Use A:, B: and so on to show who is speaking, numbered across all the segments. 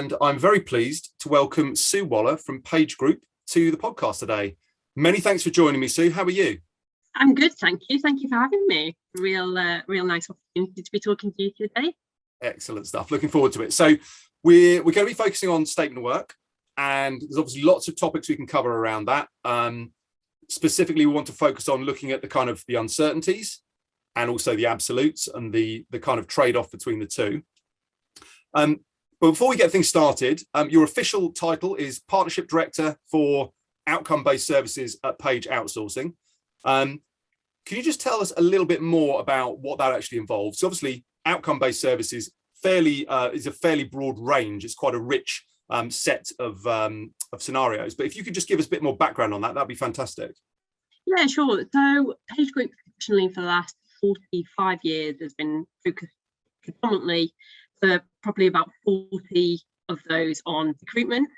A: and I'm very pleased to welcome Sue Waller from Page Group to the podcast today. Many thanks for joining me, Sue. How are you?
B: I'm good, thank you. Thank you for having me. Real nice opportunity to be talking to you today.
A: Excellent stuff. Looking forward to it. So we're going to be focusing on statement of work, and there's obviously lots of topics we can cover around that. Specifically, we want to focus on looking at the kind of the uncertainties and also the absolutes and the kind of trade-off between the two. But before we get things started, your official title is Partnership Director for Outcome-Based Services at Page Outsourcing. Can you just tell us a little bit more about what that actually involves? So obviously, outcome-based services is a fairly broad range. It's quite a rich set of scenarios. But if you could just give us a bit more background on that, that'd be fantastic.
B: Yeah, sure. So Page Group traditionally for the last 45 years has been focused predominantly for probably about 40 of those on recruitment.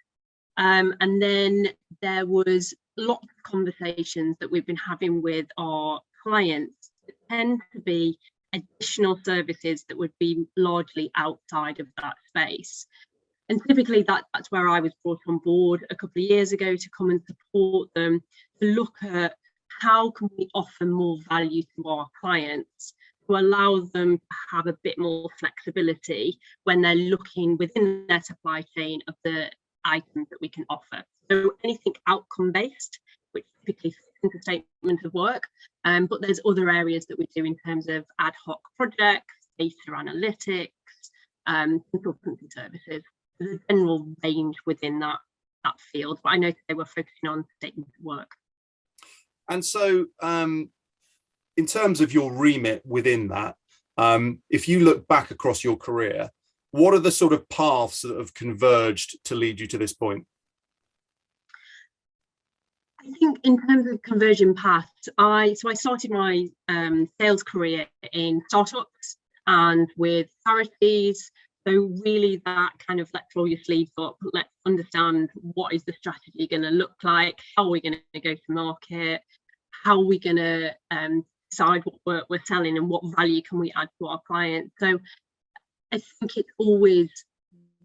B: And then there was lots of conversations that we've been having with our clients that tend to be additional services that would be largely outside of that space. And typically that's where I was brought on board a couple of years ago to come and support them, to look at how can we offer more value to our clients, to allow them to have a bit more flexibility when they're looking within their supply chain of the items that we can offer. So anything outcome-based, which typically fits into statement of work, but there's other areas that we do in terms of ad hoc projects, data analytics, consultancy services. There's a general range within that field, but I know today we're focusing on statement of work.
A: And so in terms of your remit within that, if you look back across your career, what are the sort of paths that have converged to lead you to this point?
B: I think in terms of conversion paths, I started my sales career in startups and with charities. So really that kind of let's roll your sleeves up, let's understand what is the strategy going to look like, how are we going to go to market, how are we going to decide what we're selling and what value can we add to our clients. So I think it's always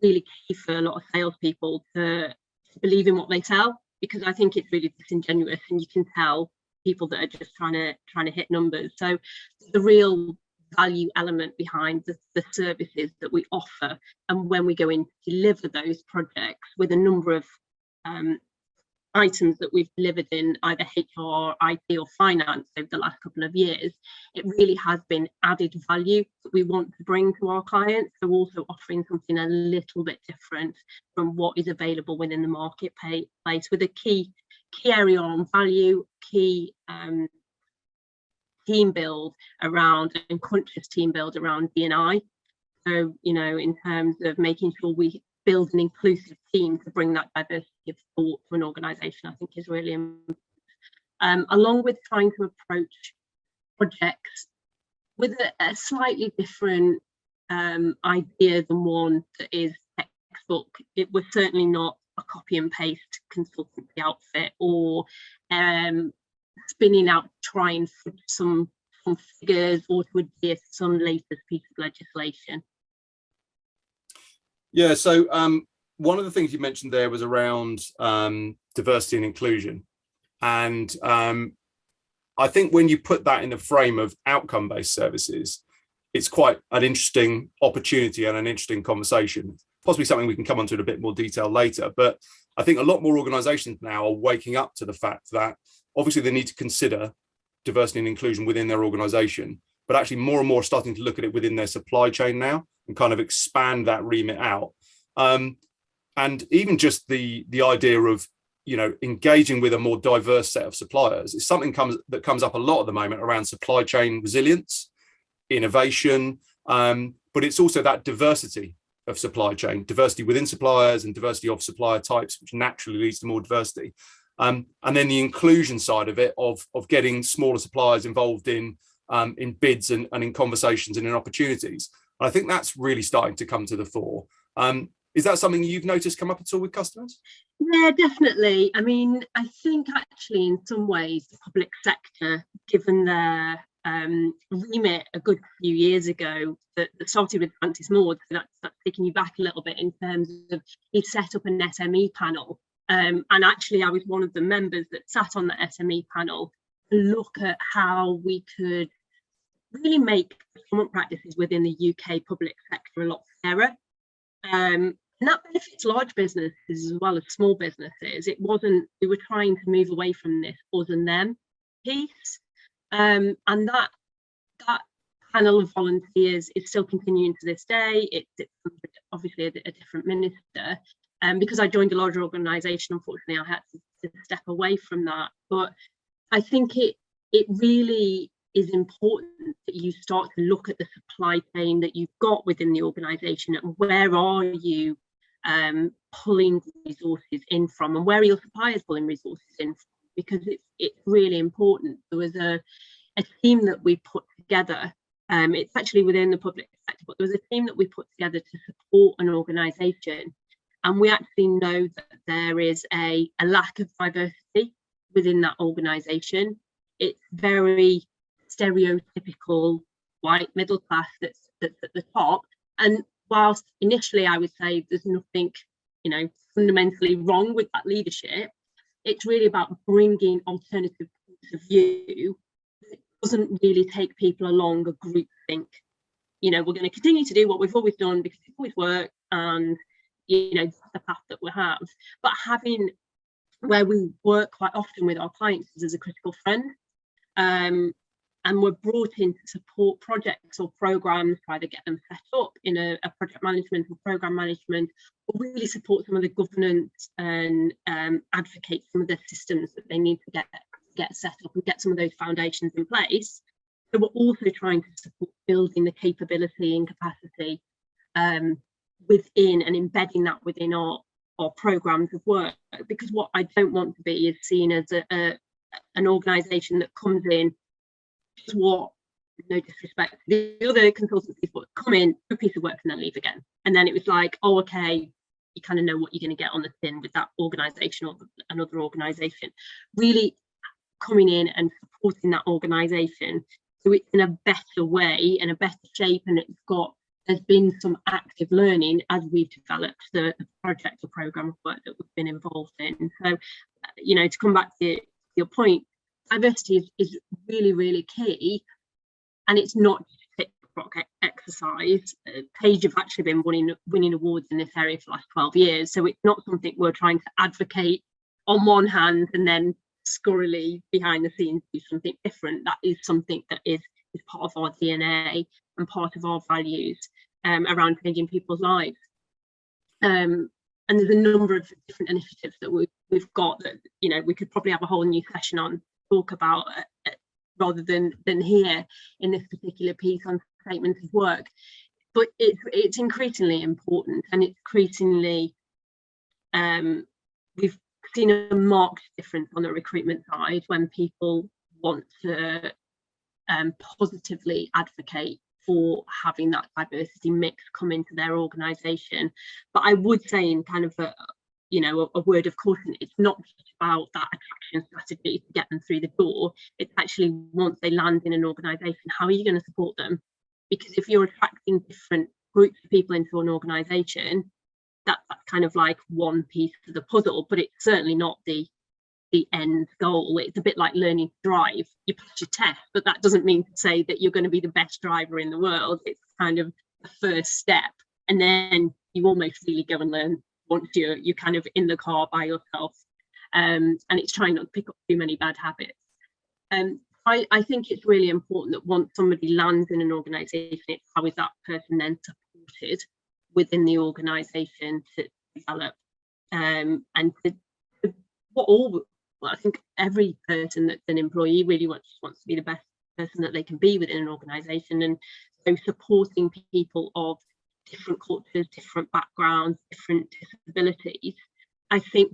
B: really key for a lot of salespeople to believe in what they sell, because I think it's really disingenuous and you can tell people that are just trying to hit numbers. So the real value element behind the services that we offer, and when we go in to deliver those projects with a number of items that we've delivered in either HR, IT or finance over the last couple of years, it really has been added value that we want to bring to our clients. So also offering something a little bit different from what is available within the marketplace, with a key area on value, key team build around and conscious team build around D&I. So, in terms of making sure we build an inclusive team to bring that diversity of thought to an organisation, I think is really important. Along with trying to approach projects with a slightly different idea than one that is textbook. It was certainly not a copy and paste consultancy outfit or spinning out, trying for some figures or to adhere to some latest piece of legislation.
A: Yeah, so one of the things you mentioned there was around diversity and inclusion. And I think when you put that in the frame of outcome-based services, it's quite an interesting opportunity and an interesting conversation, possibly something we can come onto in a bit more detail later. But I think a lot more organizations now are waking up to the fact that obviously they need to consider diversity and inclusion within their organization, but actually more and more starting to look at it within their supply chain now and kind of expand that remit out. And even just the idea of, engaging with a more diverse set of suppliers is something that comes up a lot at the moment around supply chain resilience, innovation, but it's also that diversity of supply chain, diversity within suppliers and diversity of supplier types, which naturally leads to more diversity. And then the inclusion side of it, of getting smaller suppliers involved in bids and in conversations and in opportunities. I think that's really starting to come to the fore. Is that something you've noticed come up at all with customers?
B: Yeah, definitely. I mean, I think actually in some ways the public sector, given their remit a good few years ago that started with Francis Maud. So that's taking you back a little bit in terms of he set up an SME panel. And actually, I was one of the members that sat on the SME panel to look at how we could really make procurement practices within the UK public sector a lot fairer. And that benefits large businesses as well as small businesses. It wasn't, we were trying to move away from this us and them piece. And that panel of volunteers is still continuing to this day. It's obviously a different minister. Because I joined a larger organisation, unfortunately, I had to step away from that. But I think it really is important that you start to look at the supply chain that you've got within the organisation and where are you pulling resources in from, and where are your suppliers pulling resources in from, because it's really important. There was a team that we put together. It's actually within the public sector, but there was a team that we put together to support an organisation. And we actually know that there is a lack of diversity within that organisation. It's very stereotypical white middle class that's at the top. And whilst initially I would say there's nothing, fundamentally wrong with that leadership, it's really about bringing alternative points of view. It doesn't really take people along a group think. We're going to continue to do what we've always done because it's always worked, and that's the path that we have. But having, where we work quite often with our clients as a critical friend, and we're brought in to support projects or programs, to either get them set up in a project management or program management, or really support some of the governance and advocate some of the systems that they need to get set up and get some of those foundations in place. So we're also trying to support building the capability and capacity within and embedding that within our programs of work, because what I don't want to be is seen as an organisation that comes in, what, no disrespect to the other consultancies, but come in, do a piece of work and then leave again. And then it was like, oh, okay, you kind of know what you're going to get on the tin with that organisation or another organisation. Really coming in and supporting that organisation so it's in a better way and a better shape, and there's been some active learning as we've developed the project or programme of work that we've been involved in. So, to come back to your point, diversity is really, really key, and it's not just a tick box exercise. Page have actually been winning awards in this area for the last 12 years, so it's not something we're trying to advocate on one hand and then scurrily behind the scenes do something different. That is something that is part of our DNA and part of our values around changing people's lives. And there's a number of different initiatives that we've got that we could probably have a whole new session on talk about rather than here in this particular piece on statements of work. But it's increasingly important, and it's increasingly we've seen a marked difference on the recruitment side when people want to positively advocate for having that diversity mix come into their organisation. But I would say, in kind of a word of caution, it's not just about that attraction strategy to get them through the door. It's actually, once they land in an organisation, how are you going to support them? Because if you're attracting different groups of people into an organisation, that's kind of like one piece of the puzzle, but it's certainly not the end goal. It's a bit like learning to drive. You pass your test, but that doesn't mean to say that you're going to be the best driver in the world. It's kind of the first step, and then you almost really go and learn once you're kind of in the car by yourself. And it's trying not to pick up too many bad habits. I think it's really important that once somebody lands in an organisation, it's how is that person then supported within the organisation to develop, and I think every person that's an employee really wants to be the best person that they can be within an organisation. And so supporting people of different cultures, different backgrounds, different disabilities, I think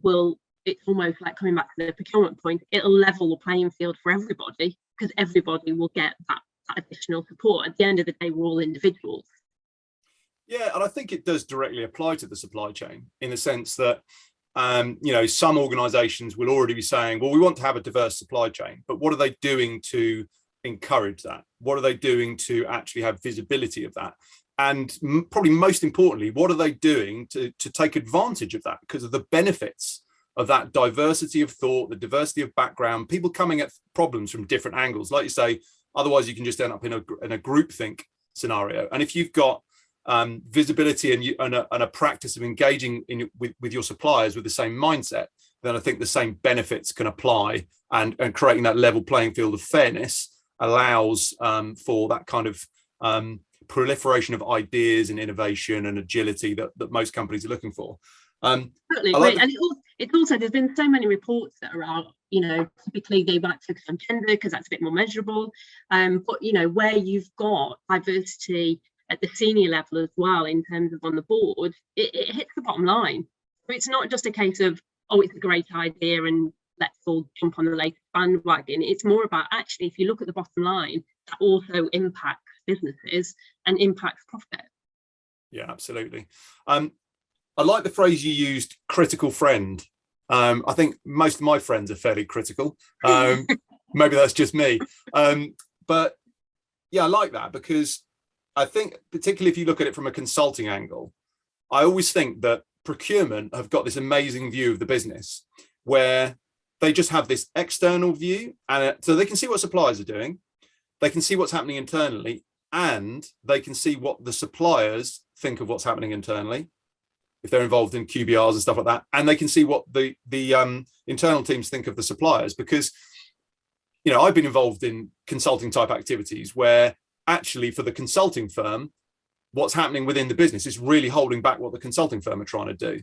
B: it's almost like coming back to the procurement point, it'll level the playing field for everybody, because everybody will get that additional support. At the end of the day, we're all individuals.
A: Yeah, and I think it does directly apply to the supply chain in the sense that some organizations will already be saying, well, we want to have a diverse supply chain, but what are they doing to encourage that? What are they doing to actually have visibility of that? And probably most importantly, what are they doing to take advantage of that, because of the benefits of that diversity of thought, the diversity of background, people coming at problems from different angles. Like you say, otherwise you can just end up in a groupthink scenario. And if you've got visibility and a practice of engaging with your suppliers with the same mindset, then I think the same benefits can apply, and creating that level playing field of fairness allows for that kind of proliferation of ideas and innovation and agility that most companies are looking for.
B: Totally agree. And it's also, there's been so many reports that are out, typically they might focus on gender because that's a bit more measurable. But, where you've got diversity at the senior level as well, in terms of on the board, it hits the bottom line. So it's not just a case of, oh, it's a great idea and let's all jump on the latest bandwagon. It's more about, actually, if you look at the bottom line, that also impacts businesses and impacts profit.
A: Yeah, absolutely. I like the phrase you used, critical friend. I think most of my friends are fairly critical. Maybe that's just me. But yeah, I like that, because I think, particularly if you look at it from a consulting angle, I always think that procurement have got this amazing view of the business where they just have this external view, and so they can see what suppliers are doing, they can see what's happening internally, and they can see what the suppliers think of what's happening internally if they're involved in QBRs and stuff like that, and they can see what the internal teams think of the suppliers. Because I've been involved in consulting type activities where actually for the consulting firm, what's happening within the business is really holding back what the consulting firm are trying to do.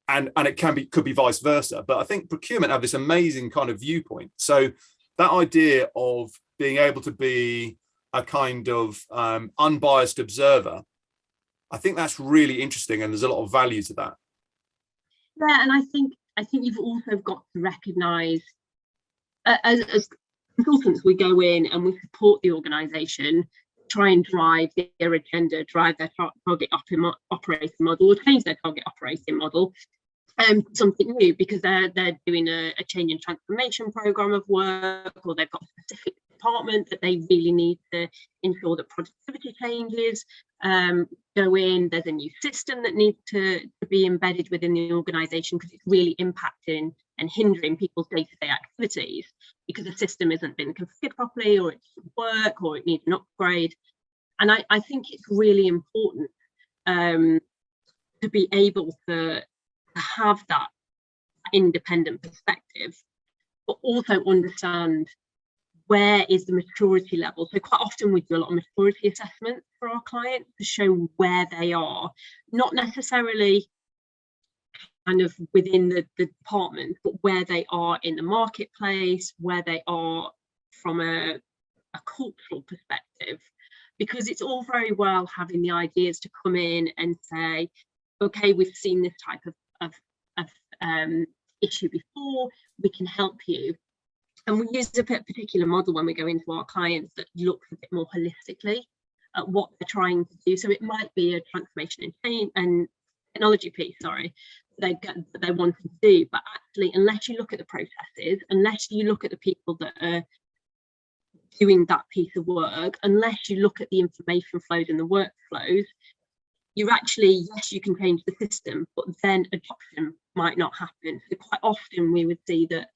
A: And it could be vice versa. But I think procurement have this amazing kind of viewpoint. So that idea of being able to be a kind of unbiased observer, I think that's really interesting, and there's a lot of value to that.
B: Yeah, and I think you've also got to recognise, as consultants, we go in and we support the organisation, try and drive their agenda, drive their target operating model, or change their target operating model, something new, because they're doing a change and transformation program of work, or they've got a specific department that they really need to ensure that productivity changes go in. There's a new system that needs to be embedded within the organisation because it's really impacting and hindering people's day-to-day activities, because the system isn't being configured properly, or it doesn't work, or it needs an upgrade. And I think it's really important to be able to have that independent perspective, but also understand where is the maturity level. So quite often we do a lot of maturity assessments for our clients to show where they are, not necessarily kind of within the department, but where they are in the marketplace, where they are from a cultural perspective. Because it's all very well having the ideas to come in and say, okay, we've seen this type of issue before, we can help you. And we use a particular model when we go into our clients that looks a bit more holistically at what they're trying to do. So it might be a transformation and change and technology piece, that they want to do. But actually, unless you look at the processes, unless you look at the people that are doing that piece of work, unless you look at the information flows and the workflows, you actually, yes, you can change the system, but then adoption might not happen. So quite often we would see that,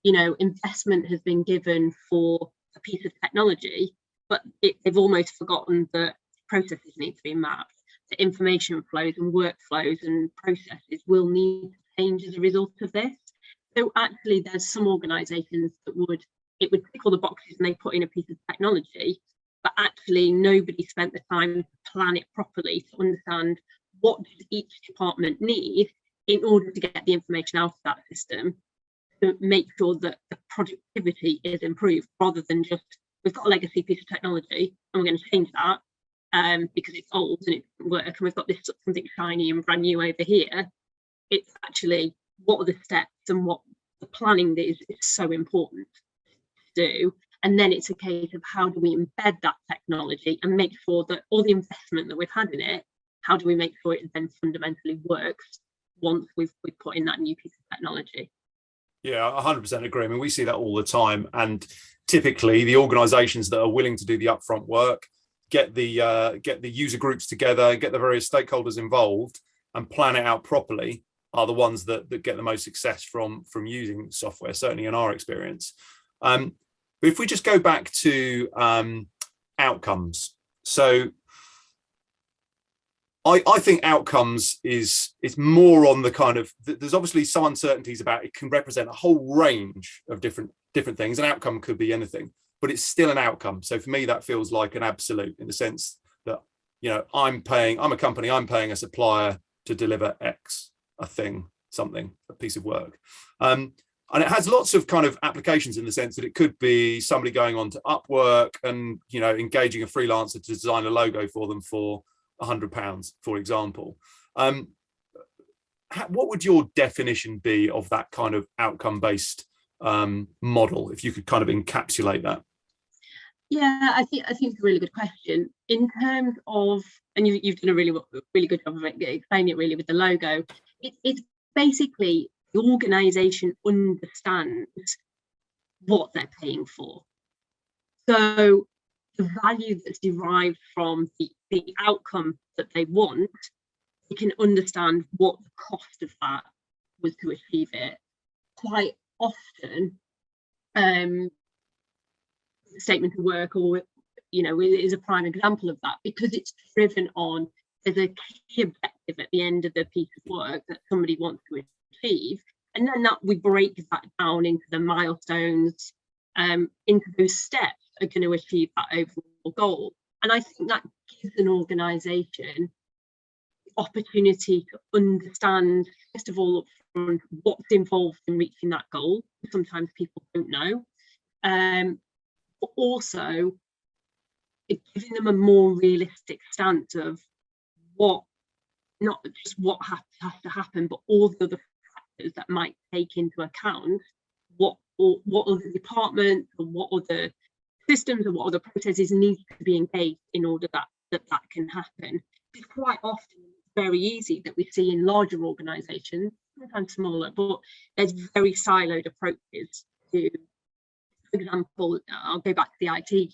B: investment has been given for a piece of technology, but they've almost forgotten that processes need to be mapped. The information flows and workflows and processes will need to change as a result of this. So actually, there's some organisations that would tick all the boxes and they put in a piece of technology, but actually nobody spent the time to plan it properly to understand what does each department need in order to get the information out of that system to make sure that the productivity is improved, rather than just, we've got a legacy piece of technology and we're going to change that because it's old and it doesn't work, and we've got this something shiny and brand new over here. It's actually, what are the steps and what the planning is so important to do. And then it's a case of, how do we embed that technology and make sure that all the investment that we've had in it, how do we make sure it then fundamentally works once we've put in that new piece of technology?
A: Yeah, 100% agree. I mean, we see that all the time, and typically the organisations that are willing to do the upfront work, get the user groups together, get the various stakeholders involved, and plan it out properly, are the ones that get the most success from using software. Certainly in our experience. But if we just go back to outcomes, so I think outcomes is more on the kind of, there's obviously some uncertainties about it, can represent a whole range of different things. An outcome could be anything, but it's still an outcome. So for me, that feels like an absolute, in the sense that, you know, I'm a company, I'm paying a supplier to deliver X, a thing, something, a piece of work. And it has lots of kind of applications, in the sense that it could be somebody going on to Upwork and, you know, engaging a freelancer to design a logo for them for £100, for example. What would your definition be of that kind of outcome-based model, if you could kind of encapsulate that?
B: Yeah, I think it's a really good question. In terms of, and you've done a really good job of explaining it really with the logo. It's basically the organisation understands what they're paying for. So the value that's derived from the outcome that they want, you can understand what the cost of that was to achieve it. Quite often, statement of work, or, you know, is a prime example of that, because it's driven on, there's a key objective at the end of the piece of work that somebody wants to achieve, and then that we break that down into the milestones, into those steps are going to achieve that overall goal. And I think that gives an organisation the opportunity to understand, first of all, upfront, what's involved in reaching that goal. Sometimes people don't know, but also giving them a more realistic stance of what, not just what has to happen, but all the other factors that might take into account what other departments or what other systems or what other processes need to be engaged in order that can happen. It's quite often very easy that we see in larger organisations, sometimes smaller, but there's very siloed approaches to, for example, I'll go back to the IT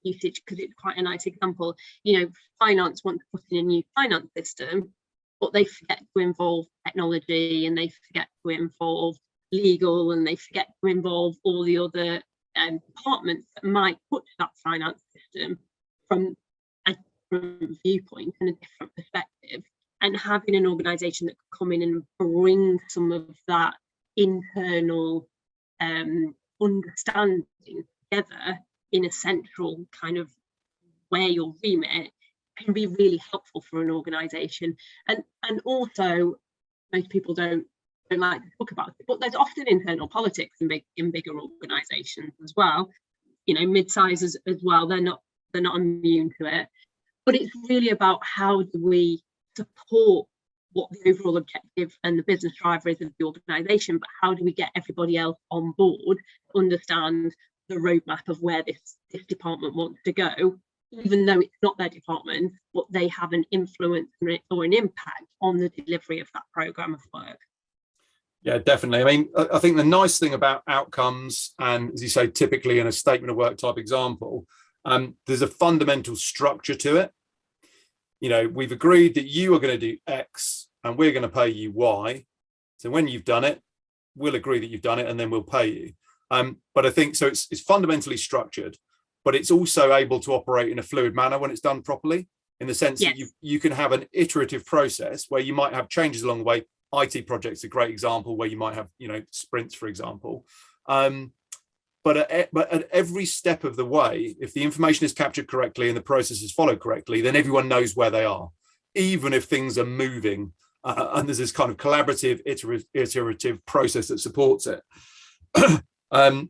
B: usage, because it's quite a nice example. You know, finance want to put in a new finance system, but they forget to involve technology, and they forget to involve legal, and they forget to involve all the other departments that might touch that finance system from a different viewpoint and a different perspective. And having an organisation that could come in and bring some of that internal understanding together in a central kind of where your remit can be really helpful for an organisation. And also, most people don't like to talk about it, but there's often internal politics in bigger organisations as well. You know, mid-sizes as well, they're not immune to it. But it's really about, how do we support what the overall objective and the business driver is of the organisation, but how do we get everybody else on board to understand the roadmap of where this department wants to go, even though it's not their department, but they have an influence or an impact on the delivery of that programme of work.
A: Yeah, definitely. I mean, I think the nice thing about outcomes, and as you say, typically in a statement of work type example, there's a fundamental structure to it. You know, we've agreed that you are going to do X and we're going to pay you Y. So when you've done it, we'll agree that you've done it, and then we'll pay you. But I think, so it's fundamentally structured, but it's also able to operate in a fluid manner when it's done properly, in the sense that you can have an iterative process where you might have changes along the way. IT projects are a great example, where you might have, you know, sprints, for example. But at every step of the way, if the information is captured correctly and the process is followed correctly, then everyone knows where they are, even if things are moving. And there's this kind of collaborative, iterative process that supports it.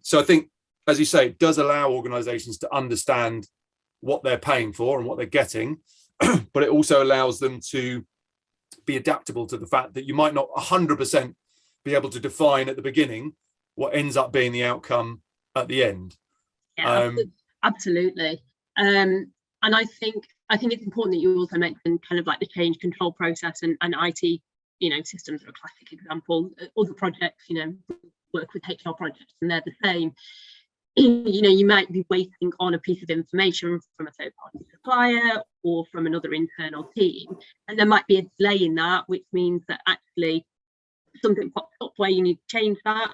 A: So I think, as you say, it does allow organizations to understand what they're paying for and what they're getting, but it also allows them to be adaptable to the fact that you might not 100% be able to define at the beginning what ends up being the outcome at the end.
B: Yeah, absolutely. And I think it's important that you also mentioned kind of like the change control process, and IT, you know, systems are a classic example. Other projects, you know, work with HR projects and they're the same. You know, you might be waiting on a piece of information from a third party supplier or from another internal team, and there might be a delay in that, which means that actually something pops up where you need to change that.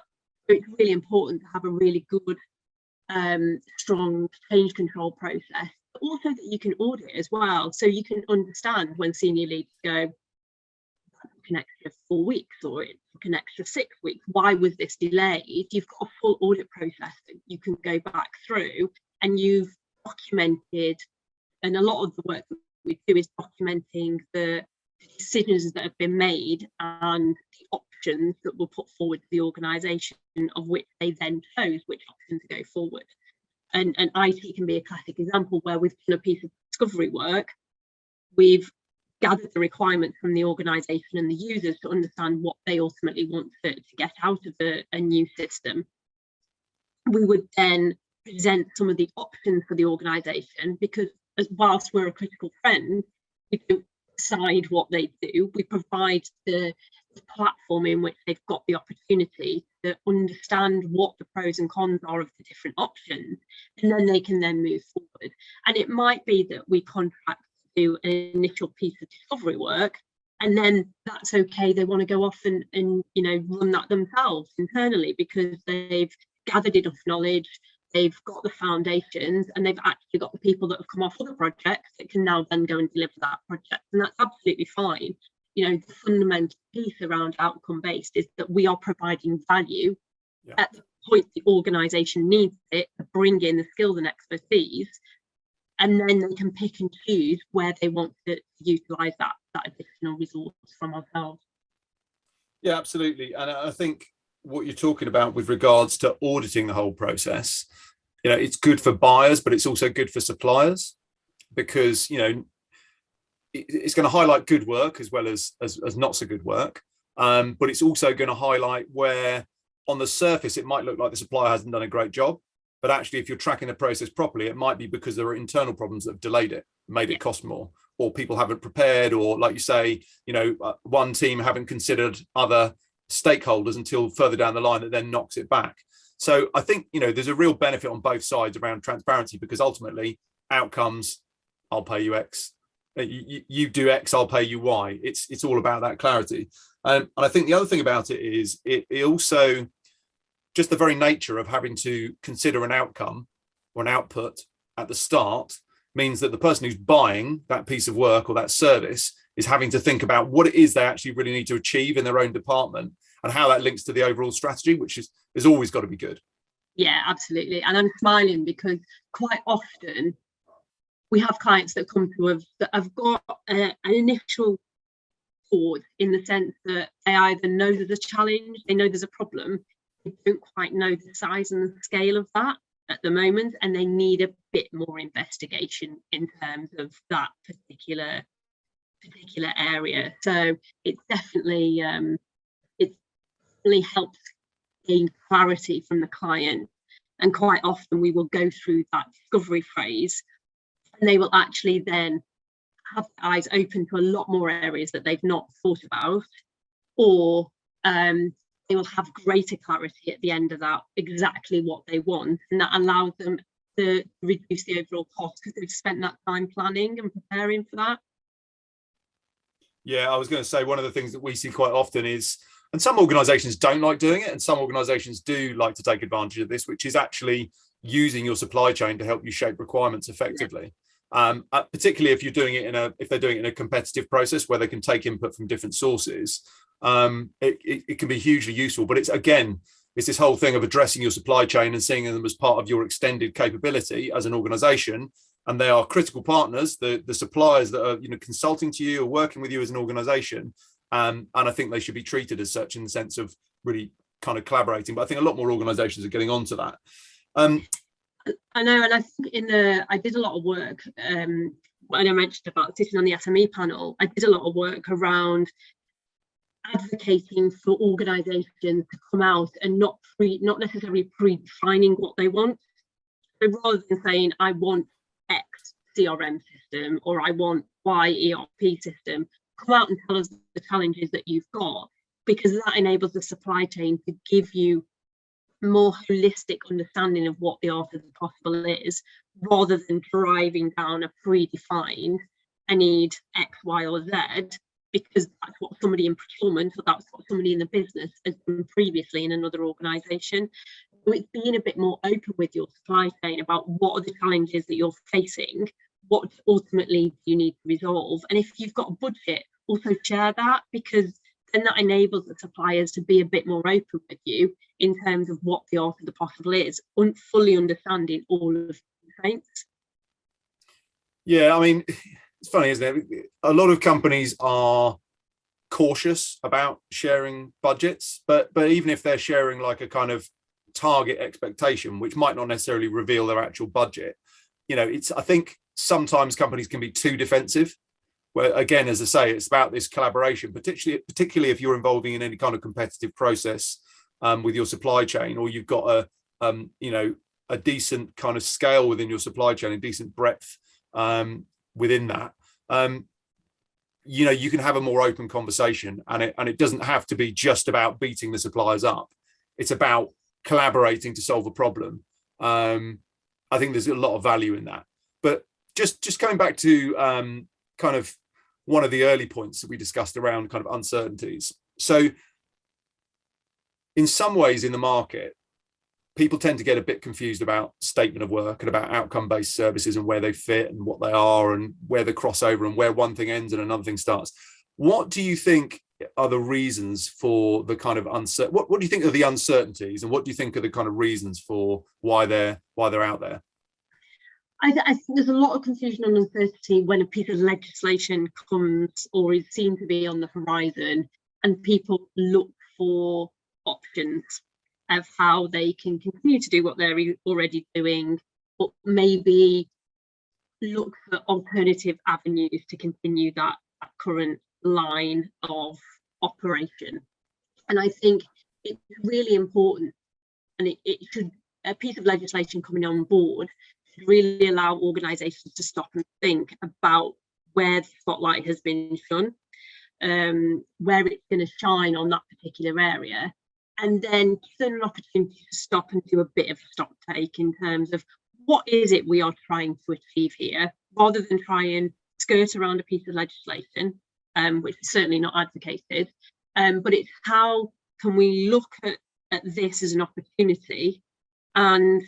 B: So it's really important to have a really good strong change control process, but also that you can audit as well, so you can understand when senior leaders go, an extra 4 weeks or it took an extra 6 weeks, why was this delayed? You've got a full audit process that you can go back through, and you've documented, and a lot of the work that we do is documenting the decisions that have been made and the options that were put forward to the organisation, of which they then chose which option to go forward. And IT can be a classic example where we've done a piece of discovery work, we've gathered the requirements from the organisation and the users to understand what they ultimately want to get out of a new system. We would then present some of the options for the organisation, because as whilst we're a critical friend, we don't decide what they do. We provide the platform in which they've got the opportunity to understand what the pros and cons are of the different options, and then they can then move forward. And it might be that we contract to do an initial piece of discovery work, and then that's okay, they want to go off and you know, run that themselves internally because they've gathered enough knowledge, they've got the foundations, and they've actually got the people that have come off other projects that can now then go and deliver that project, and that's absolutely fine. You know, the fundamental piece around outcome based is that we are providing value at the point the organisation needs it to bring in the skills and expertise, and then they can pick and choose where they want to utilise that additional resource from ourselves.
A: Yeah, absolutely. And I think what you're talking about with regards to auditing the whole process, you know, it's good for buyers, but it's also good for suppliers, because, you know, it's going to highlight good work as well as not so good work. But it's also going to highlight where on the surface it might look like the supplier hasn't done a great job, but actually if you're tracking the process properly, it might be because there are internal problems that have delayed it, made it cost more, or people haven't prepared, or like you say, you know, one team haven't considered other stakeholders until further down the line that then knocks it back. So I think, you know, there's a real benefit on both sides around transparency, because ultimately outcomes, I'll pay you X, you do X, I'll pay you Y. It's all about that clarity. And I think the other thing about it is it also, just the very nature of having to consider an outcome or an output at the start means that the person who's buying that piece of work or that service is having to think about what it is they actually really need to achieve in their own department and how that links to the overall strategy, which is always got to be good.
B: Yeah, absolutely. And I'm smiling because quite often we have clients that come to us that have got an initial thought, in the sense that they either know there's a challenge, they know there's a problem, they don't quite know the size and the scale of that at the moment, and they need a bit more investigation in terms of that particular area. So it's definitely helps gain clarity from the client, and quite often we will go through that discovery phase and they will actually then have their eyes open to a lot more areas that they've not thought about, or they will have greater clarity at the end of that exactly what they want, and that allows them to reduce the overall cost because they've spent that time planning and preparing for that.
A: Yeah, I was going to say, one of the things that we see quite often is, and some organizations don't like doing it, and some organizations do like to take advantage of this, which is actually using your supply chain to help you shape requirements effectively. Particularly if you're doing it if they're doing it in a competitive process where they can take input from different sources, it can be hugely useful. But it's this whole thing of addressing your supply chain and seeing them as part of your extended capability as an organization. And they are critical partners, the suppliers that are, you know, consulting to you or working with you as an organization. And I think they should be treated as such, in the sense of really kind of collaborating. But I think a lot more organizations are getting onto that.
B: I know, and I think I did a lot of work when I mentioned about sitting on the SME panel. I did a lot of work around advocating for organisations to come out and not necessarily predefining what they want. So rather than saying I want X CRM system or I want Y ERP system, come out and tell us the challenges that you've got, because that enables the supply chain to give you more holistic understanding of what the art of the possible is, rather than driving down a predefined, I need X, Y, or Z, because that's what somebody in procurement or that's what somebody in the business has done previously in another organisation. So it's being a bit more open with your supply chain about what are the challenges that you're facing, what ultimately you need to resolve. And if you've got a budget, also share that, because then that enables the suppliers to be a bit more open with you in terms of what the art of the possible is, fully understanding all of the constraints.
A: Yeah, I mean, it's funny, isn't it? A lot of companies are cautious about sharing budgets, but even if they're sharing like a kind of target expectation, which might not necessarily reveal their actual budget, I think sometimes companies can be too defensive. Where again, as I say, it's about this collaboration, particularly if you're involving in any kind of competitive process with your supply chain, or you've got a decent kind of scale within your supply chain, a decent breadth within that. You can have a more open conversation, and it doesn't have to be just about beating the suppliers up. It's about collaborating to solve a problem. I think there's a lot of value in that. But just coming back to kind of one of the early points that we discussed around kind of uncertainties. So in some ways in the market, people tend to get a bit confused about statement of work and about outcome-based services and where they fit and what they are and where the crossover and where one thing ends and another thing starts. What do you think are the reasons for the kind of what do you think are the uncertainties, and what do you think are the kind of reasons for why they're out there?
B: I think there's a lot of confusion and uncertainty when a piece of legislation comes or is seen to be on the horizon, and people look for options of how they can continue to do what they're already doing, but maybe look for alternative avenues to continue that current line of operation. And I think it's really important, and it should, a piece of legislation coming on board really allow organisations to stop and think about where the spotlight has been shone, where it's going to shine on that particular area, and then give an opportunity to stop and do a bit of a stock take in terms of what is it we are trying to achieve here, rather than try and skirt around a piece of legislation, which is certainly not advocated, but it's how can we look at this as an opportunity and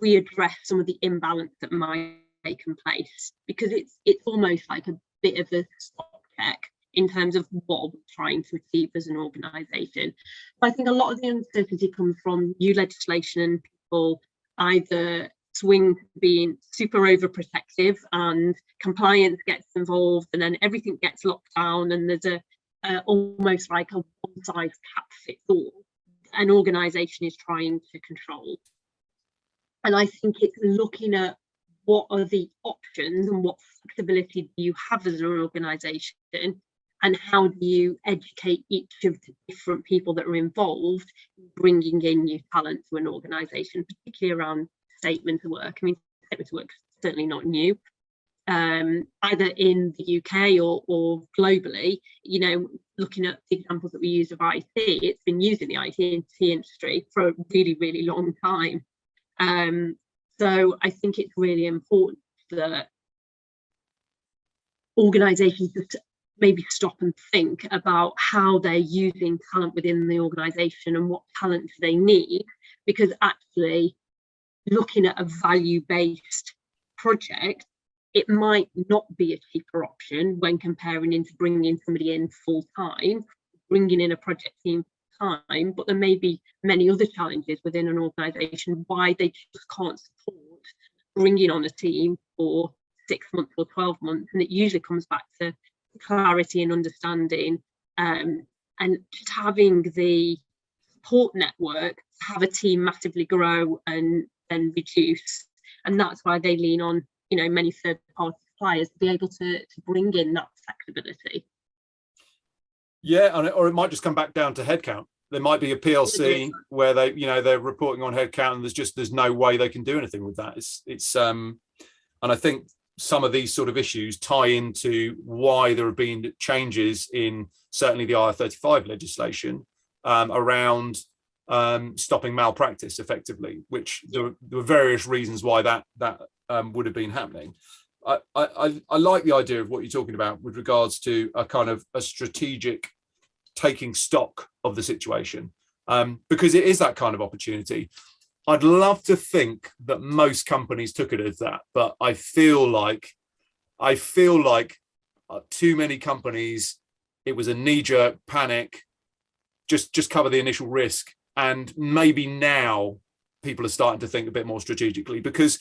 B: readdress some of the imbalance that might take place, because it's almost like a bit of a stock check in terms of what we're trying to achieve as an organisation. But I think a lot of the uncertainty comes from new legislation and people either swing to being super overprotective and compliance gets involved and then everything gets locked down and there's almost like a one size cap fits all an organisation is trying to control. And I think it's looking at what are the options and what flexibility do you have as an organisation, and how do you educate each of the different people that are involved in bringing in new talent to an organisation, particularly around statement of work. I mean, statement of work is certainly not new, either in the UK or globally. Looking at the examples that we use of IT, it's been used in the IT industry for a really, really long time. So I think it's really important that organisations just maybe stop and think about how they're using talent within the organisation and what talent do they need, because actually looking at a value-based project, it might not be a cheaper option when comparing into bringing in somebody in full-time, bringing in a project team time, but there may be many other challenges within an organisation why they just can't support bringing on a team for 6 months or 12 months. And it usually comes back to clarity and understanding, and just having the support network to have a team massively grow and then reduce. And that's why they lean on many third-party suppliers to be able to bring in that flexibility.
A: Yeah, or it might just come back down to headcount. There might be a PLC where they're reporting on headcount, and there's no way they can do anything with that. And I think some of these sort of issues tie into why there have been changes in certainly the IR35 legislation around stopping malpractice effectively, which there were various reasons why that would have been happening. I like the idea of what you're talking about with regards to a kind of a strategic taking stock of the situation, because it is that kind of opportunity. I'd love to think that most companies took it as that, but I feel like too many companies, it was a knee-jerk panic, just cover the initial risk. And maybe now people are starting to think a bit more strategically, because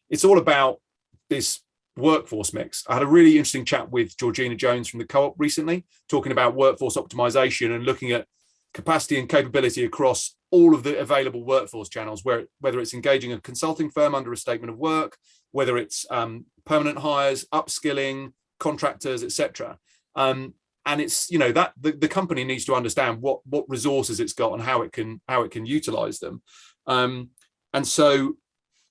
A: it's all about this workforce mix. I had a really interesting chat with Georgina Jones from the Co-op recently, talking about workforce optimization and looking at capacity and capability across all of the available workforce channels, whether it's engaging a consulting firm under a statement of work, whether it's permanent hires, upskilling, contractors, etc. And it's, that the company needs to understand what resources it's got and how it can utilize them. And so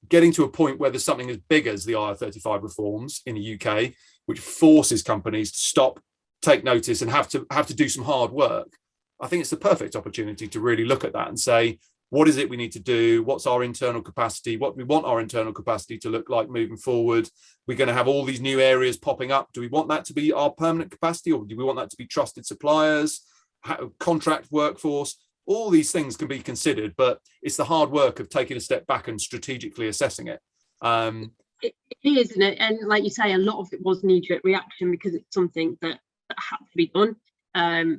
A: getting to a point where there's something as big as the IR35 reforms in the UK, which forces companies to stop, take notice, and have to do some hard work, I think it's the perfect opportunity to really look at that and say, what is it we need to do? What's our internal capacity? What we want our internal capacity to look like moving forward? We're going to have all these new areas popping up. Do we want that to be our permanent capacity, or do we want that to be trusted suppliers, contract workforce? All these things can be considered, but it's the hard work of taking a step back and strategically assessing it.
B: It is, and like you say, a lot of it was knee-jerk reaction because it's something that had to be done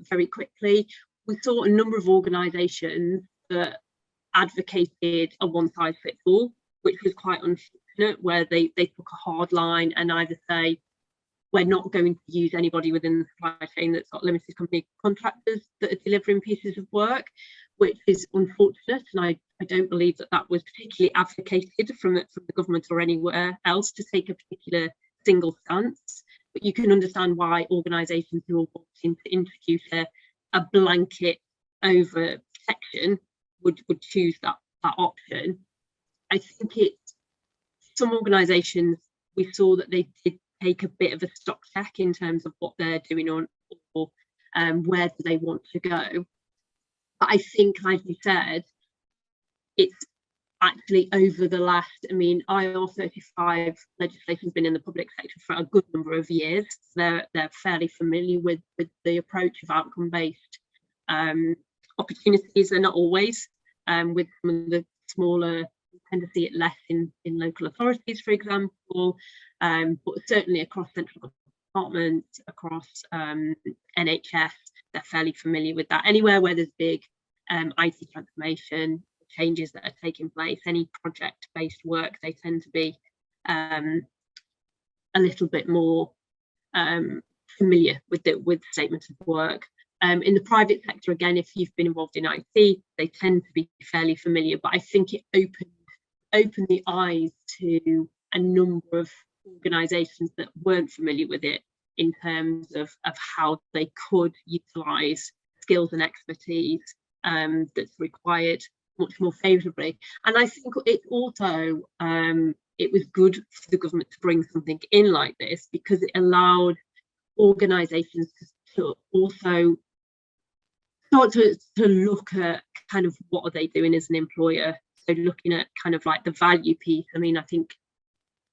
B: very quickly. We saw a number of organisations that advocated a one-size-fits-all, which was quite unfortunate, where they took a hard line and either say, we're not going to use anybody within the supply chain that's got limited company contractors that are delivering pieces of work, which is unfortunate. And I don't believe that was particularly advocated from the government or anywhere else to take a particular single stance. But you can understand why organisations who are wanting to introduce a blanket over protection would choose that option. I think it's some organisations, we saw that they did take a bit of a stock check in terms of what they're doing or where do they want to go. But I think, like you said, it's actually over the last, IR35 legislation has been in the public sector for a good number of years. So they're fairly familiar with the approach of outcome-based opportunities. They're not always, with some of the smaller, we tend to see it less in local authorities, for example, but certainly across central departments, across NHS, they're fairly familiar with that. Anywhere where there's big IT transformation changes that are taking place, any project-based work, they tend to be a little bit more familiar with the statement of work. In the private sector, again, if you've been involved in IT, they tend to be fairly familiar, but I think it opened the eyes to a number of organisations that weren't familiar with it in terms of how they could utilise skills and expertise that's required much more favourably. And I think it also, it was good for the government to bring something in like this, because it allowed organisations to also start to look at kind of what are they doing as an employer. So looking at kind of like the value piece. I think,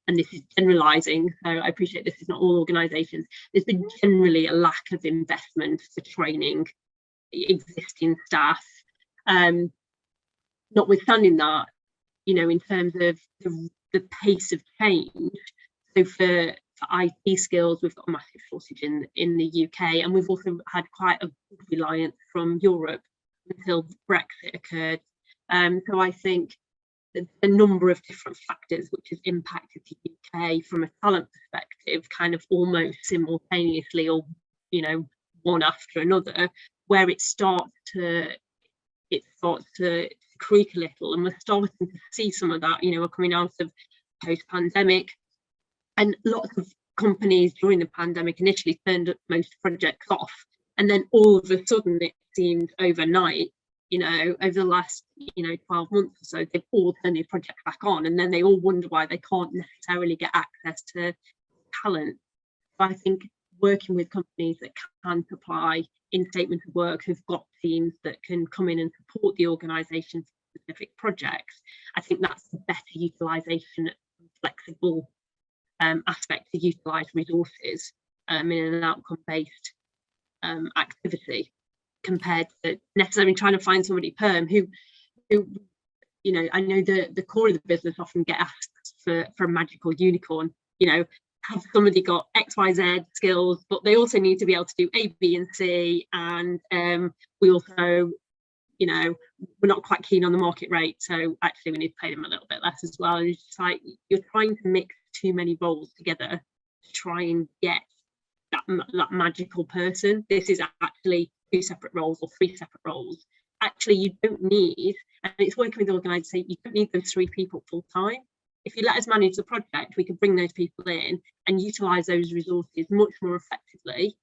B: and this is generalising, so I appreciate this is not all organisations, there's been generally a lack of investment for training existing staff. Notwithstanding that, in terms of the pace of change, so for IT skills, we've got a massive shortage in the UK, and we've also had quite a big reliance from Europe until Brexit occurred. So I think there's a number of different factors which has impacted the UK from a talent perspective, kind of almost simultaneously, or one after another, where it starts to creak a little, and we're starting to see some of that. We're coming out of post-pandemic, and lots of companies during the pandemic initially turned most projects off, and then all of a sudden it seemed overnight, over the last 12 months or so, they've all turned their projects back on, and then they all wonder why they can't necessarily get access to talent. So I think working with companies that can supply in statement of work who've got teams that can come in and support the organisation for specific projects. I think that's the better utilisation, flexible aspect to utilise resources in an outcome-based activity, compared to necessarily trying to find somebody perm who you know, I know the core of the business often get asked for a magical unicorn, you know, have somebody got XYZ skills, but they also need to be able to do A, B, and C. And we also, you know, we're not quite keen on the market rate, so actually we need to pay them a little bit less as well. And it's just like you're trying to mix too many roles together to try and get that magical person. This is actually 2 separate roles or 3 separate roles. Actually, you don't need, and it's working with organisations, you don't need those 3 people full time. If you let us manage the project, we can bring those people in and utilise those resources much more effectively.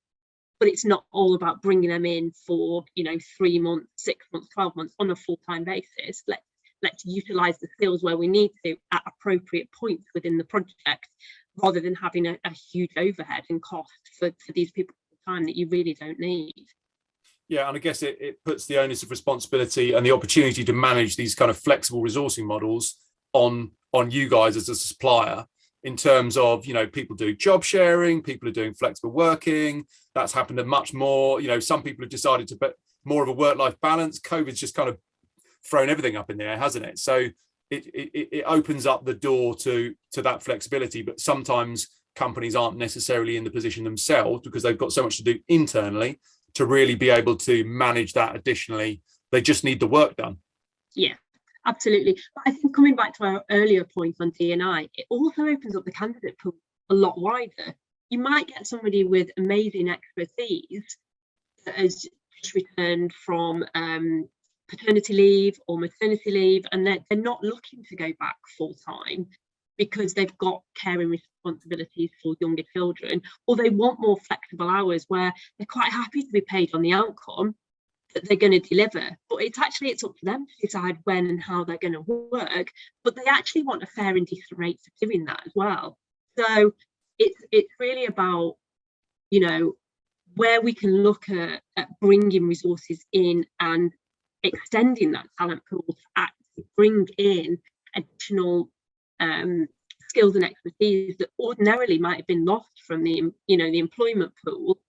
B: But it's not all about bringing them in for, you know, 3 months, 6 months, 12 months on a full-time basis. Let's utilise the skills where we need to at appropriate points within the project, rather than having a huge overhead and cost for these people at the time that you really don't need.
A: Yeah, and I guess it puts the onus of responsibility and the opportunity to manage these kind of flexible resourcing models on you guys as a supplier, in terms of, you know, people do job sharing, people are doing flexible working. That's happened a much more, you know, some people have decided to put more of a work-life balance. COVID's just kind of thrown everything up in the air, hasn't it? So it opens up the door to that flexibility, but sometimes companies aren't necessarily in the position themselves, because they've got so much to do internally to really be able to manage that additionally. They just need the work done.
B: Yeah, absolutely. But I think coming back to our earlier point on D&I, it also opens up the candidate pool a lot wider. You might get somebody with amazing expertise that has just returned from paternity leave or maternity leave, and they're not looking to go back full time because they've got caring responsibilities for younger children, or they want more flexible hours where they're quite happy to be paid on the outcome that they're going to deliver. But it's up to them to decide when and how they're going to work, but they actually want a fair and decent rate for doing that as well. So it's really about, you know, where we can look at bringing resources in and extending that talent pool to actually bring in additional skills and expertise that ordinarily might have been lost from the, you know, the employment pool,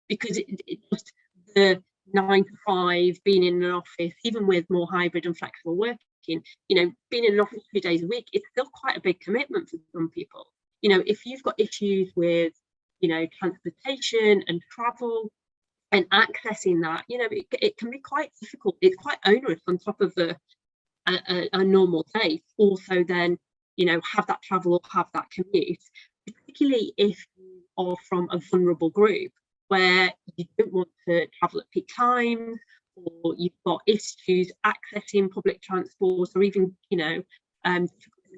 B: because it just the 9 to 5, being in an office, even with more hybrid and flexible working, you know, being in an office 2 days a week, it's still quite a big commitment for some people. You know, if you've got issues with, you know, transportation and travel and accessing that, you know, it can be quite difficult. It's quite onerous on top of a normal day. Also then, you know, have that travel or have that commute, particularly if you are from a vulnerable group where you don't want to travel at peak times, or you've got issues accessing public transport, or even, you know,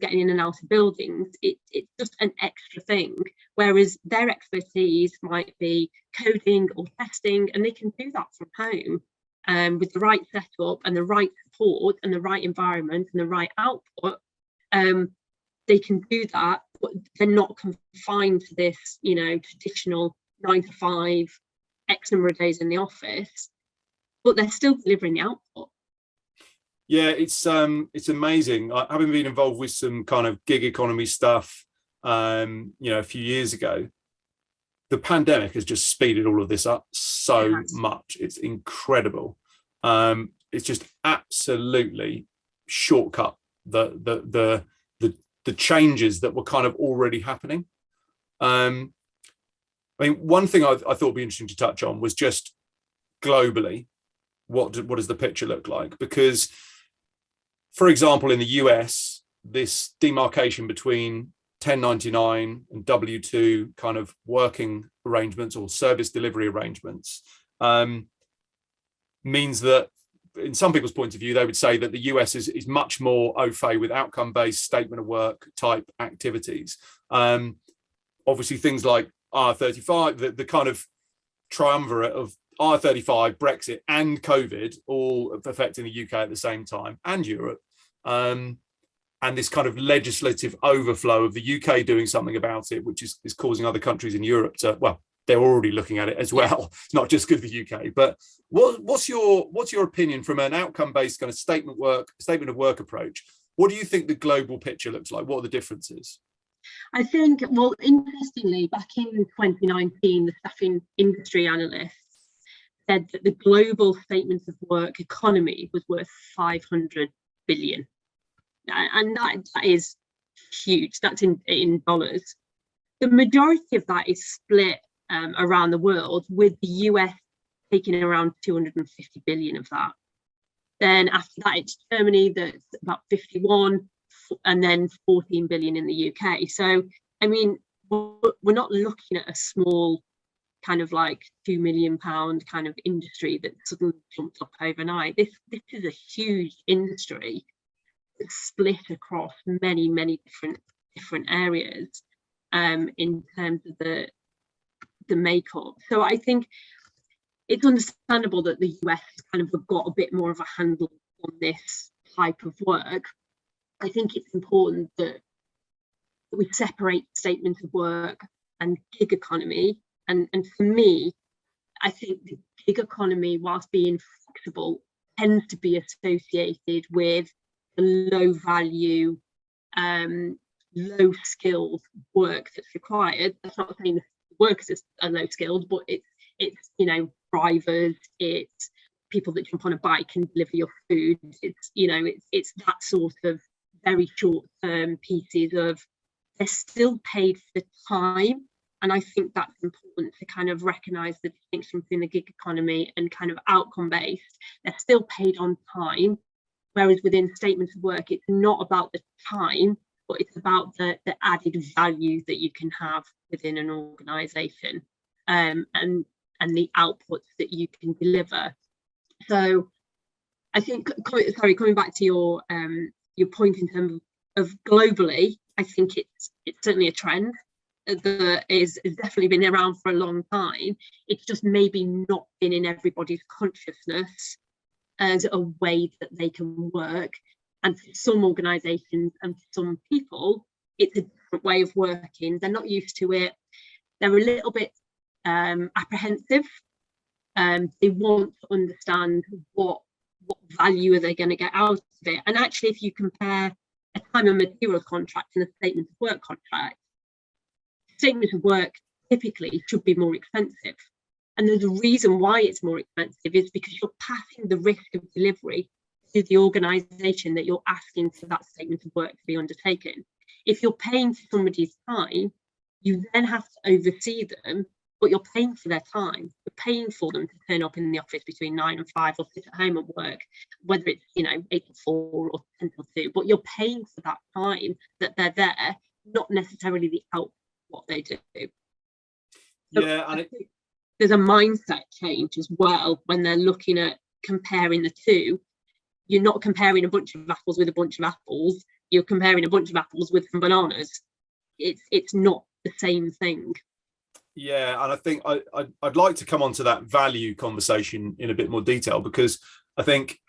B: getting in and out of buildings. It's just an extra thing, whereas their expertise might be coding or testing, and they can do that from home with the right setup and the right support and the right environment and the right output. They can do that, but they're not confined to this, you know, traditional 9 to 5, X number of days in the office, but they're still delivering the output.
A: Yeah, it's amazing. Having been involved with some kind of gig economy stuff, you know, a few years ago, the pandemic has just speeded all of this up so much. It's incredible. It's just absolutely shortcut the changes that were kind of already happening. I mean, one thing I thought would be interesting to touch on was just globally, what does the picture look like? Because, for example, in the US, this demarcation between 1099 and W2 kind of working arrangements or service delivery arrangements means that, in some people's point of view, they would say that the US is much more au fait with outcome-based statement of work type activities. Obviously, things like R35, the kind of triumvirate of R35, Brexit, and COVID all affecting the UK at the same time, and Europe, and this kind of legislative overflow of the UK doing something about it, which is causing other countries in Europe to, well, they're already looking at it as well. It's not just good for the UK. But what's your opinion from an outcome-based kind of statement of work approach? What do you think the global picture looks like? What are the differences?
B: I think, well, interestingly, back in 2019, the staffing industry analysts said that the global statement of work economy was worth 500 billion. And that is huge. That's in dollars. The majority of that is split around the world, with the US taking around 250 billion of that. Then after that, it's Germany that's about 51, and then 14 billion in the UK. So, I mean, we're not looking at a small kind of like £2 million kind of industry that suddenly jumped up overnight. This is a huge industry that's split across many different areas in terms of the makeup. So I think it's understandable that the US kind of got a bit more of a handle on this type of work. I think it's important that we separate statements of work and gig economy. And for me, I think the gig economy, whilst being flexible, tends to be associated with the low value, low skilled work that's required. That's not saying the workers are low skilled, but it's drivers, it's people that jump on a bike and deliver your food. It's that sort of very short term pieces of, they're still paid for the time. And I think that's important to kind of recognise the distinction between the gig economy and kind of outcome based. They're still paid on time, whereas within statements of work, it's not about the time, but it's about the added value that you can have within an organisation, and the outputs that you can deliver. So I think, coming back to your point in terms of globally, I think it's certainly a trend that is definitely been around for a long time. It's just maybe not been in everybody's consciousness as a way that they can work. And for some organisations and for some people, it's a different way of working. They're not used to it. They're a little bit apprehensive. They want to understand what value are they going to get out of it. And actually, if you compare a time and materials contract and a statement of work contract, statement of work typically should be more expensive. And there's a reason why it's more expensive, is because you're passing the risk of delivery to the organisation that you're asking for that statement of work to be undertaken. If you're paying for somebody's time, you then have to oversee them, but you're paying for their time. You're paying for them to turn up in the office between 9 and 5 or sit at home and work, whether it's 8 to 4 or 10 to 2, but you're paying for that time that they're there, not necessarily the output what they do. So
A: yeah, and
B: there's a mindset change as well when they're looking at comparing the two. You're not comparing a bunch of apples with a bunch of apples. You're comparing a bunch of apples with some bananas. It's not the same thing.
A: Yeah, and I think I'd like to come on to that value conversation in a bit more detail, because I think,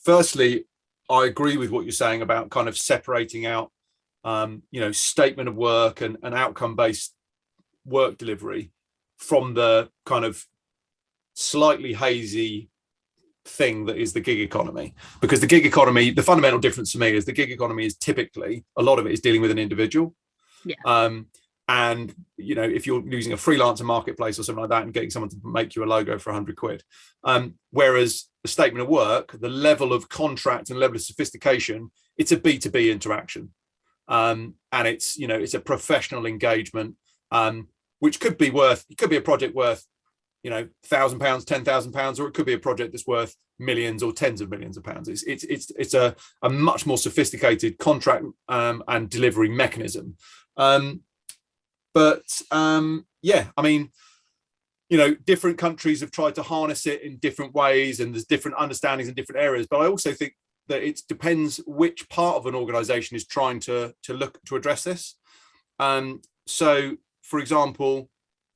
A: firstly, I agree with what you're saying about kind of separating out, statement of work and outcome-based work delivery from the kind of slightly hazy thing that is the gig economy. Because the gig economy, the fundamental difference to me is the gig economy is typically, a lot of it is dealing with an individual.
B: Yeah.
A: And if you're using a freelancer marketplace or something like that and getting someone to make you a logo for 100 quid, whereas the statement of work, the level of contract and level of sophistication, it's a B2B interaction, and it's a professional engagement, which could be a project worth £1,000, £10,000, or it could be a project that's worth millions or tens of millions of pounds. It's a much more sophisticated contract and delivery mechanism. Different countries have tried to harness it in different ways, and there's different understandings in different areas. But I also think that it depends which part of an organization is trying to look to address this. So, for example,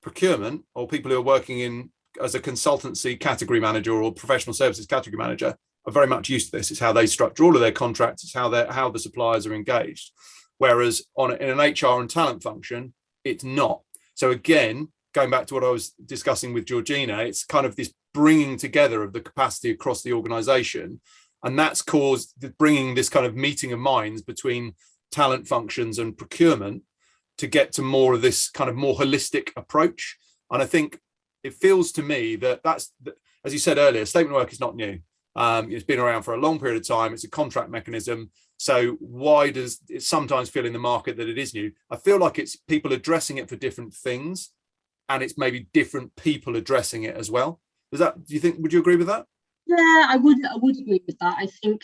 A: procurement, or people who are working in as a consultancy category manager or professional services category manager, are very much used to this. It's how they structure all of their contracts. It's how the suppliers are engaged. Whereas in an HR and talent function, it's not. So again, going back to what I was discussing with Georgina, it's kind of this bringing together of the capacity across the organization. And that's caused bringing this kind of meeting of minds between talent functions and procurement to get to more of this kind of more holistic approach. And I think it feels to me that that's, as you said earlier, statement of work is not new. It's been around for a long period of time. It's a contract mechanism. So why does it sometimes feel in the market that it is new? I feel like it's people addressing it for different things, and it's maybe different people addressing it as well. Do you think, would you agree with that?
B: Yeah, I would agree with that. I think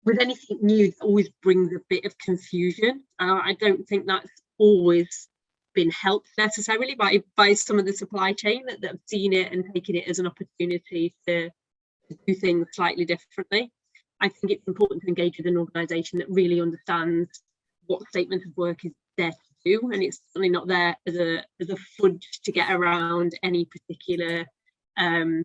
B: with anything new, it always brings a bit of confusion. I don't think that's always been helped necessarily by some of the supply chain that have seen it and taken it as an opportunity to do things slightly differently. I think it's important to engage with an organisation that really understands what statement of work is there to do, and it's certainly not there as a fudge to get around any particular kind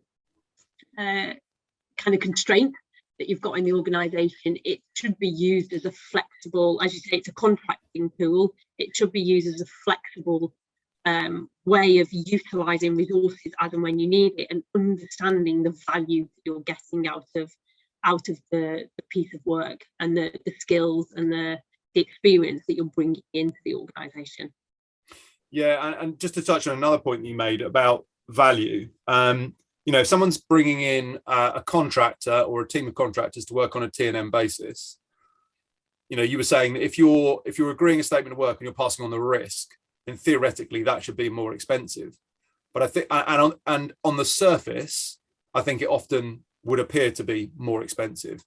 B: of constraint that you've got in the organisation. It should be used as a flexible, as you say, it's a contracting tool. It should be used as a flexible way of utilising resources as and when you need it, and understanding the value that you're getting out of the piece of work, and the skills and the experience that you're bringing into the organisation.
A: Yeah, and just to touch on another point that you made about value, if someone's bringing in a contractor or a team of contractors to work on a T&M basis, you were saying that if you're agreeing a statement of work and you're passing on the risk, then theoretically that should be more expensive. But I think, and on the surface, I think it often would appear to be more expensive.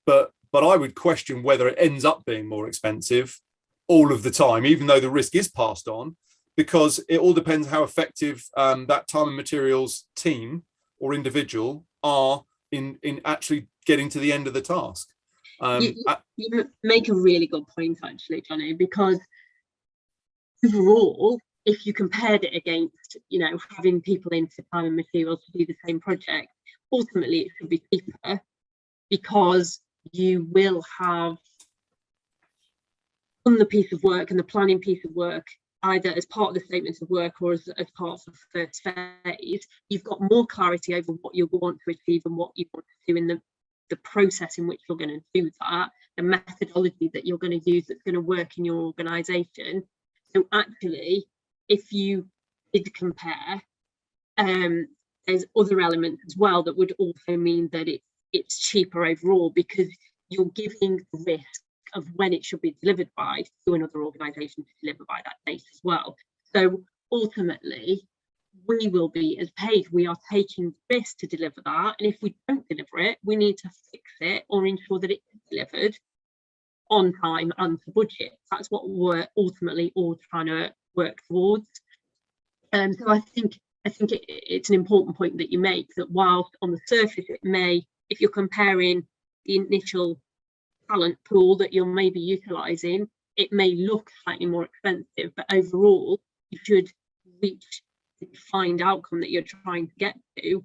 A: But I would question whether it ends up being more expensive all of the time, even though the risk is passed on, because it all depends how effective that time and materials team or individual are in actually getting to the end of the task.
B: You make a really good point, actually, Johnny, because overall, if you compared it against, having people in for time and materials to do the same project, ultimately it should be cheaper, because you will have done the piece of work and the planning piece of work either as part of the statements of work or as part of the first phase. You've got more clarity over what you want to achieve and what you want to do in the process in which you're going to do that, the methodology that you're going to use that's going to work in your organisation. So actually, if you did compare, there's other elements as well that would also mean that it's cheaper overall, because you're giving the risk of when it should be delivered by to another organisation to deliver by that date as well. So ultimately, we will be, as Page, we are taking the risk to deliver that. And if we don't deliver it, we need to fix it or ensure that it's delivered on time and to budget. That's what we're ultimately all trying to work towards. So I think it's an important point that you make, that whilst on the surface it may, if you're comparing the initial talent pool that you're maybe utilising, it may look slightly more expensive, but overall you should reach the defined outcome that you're trying to get to,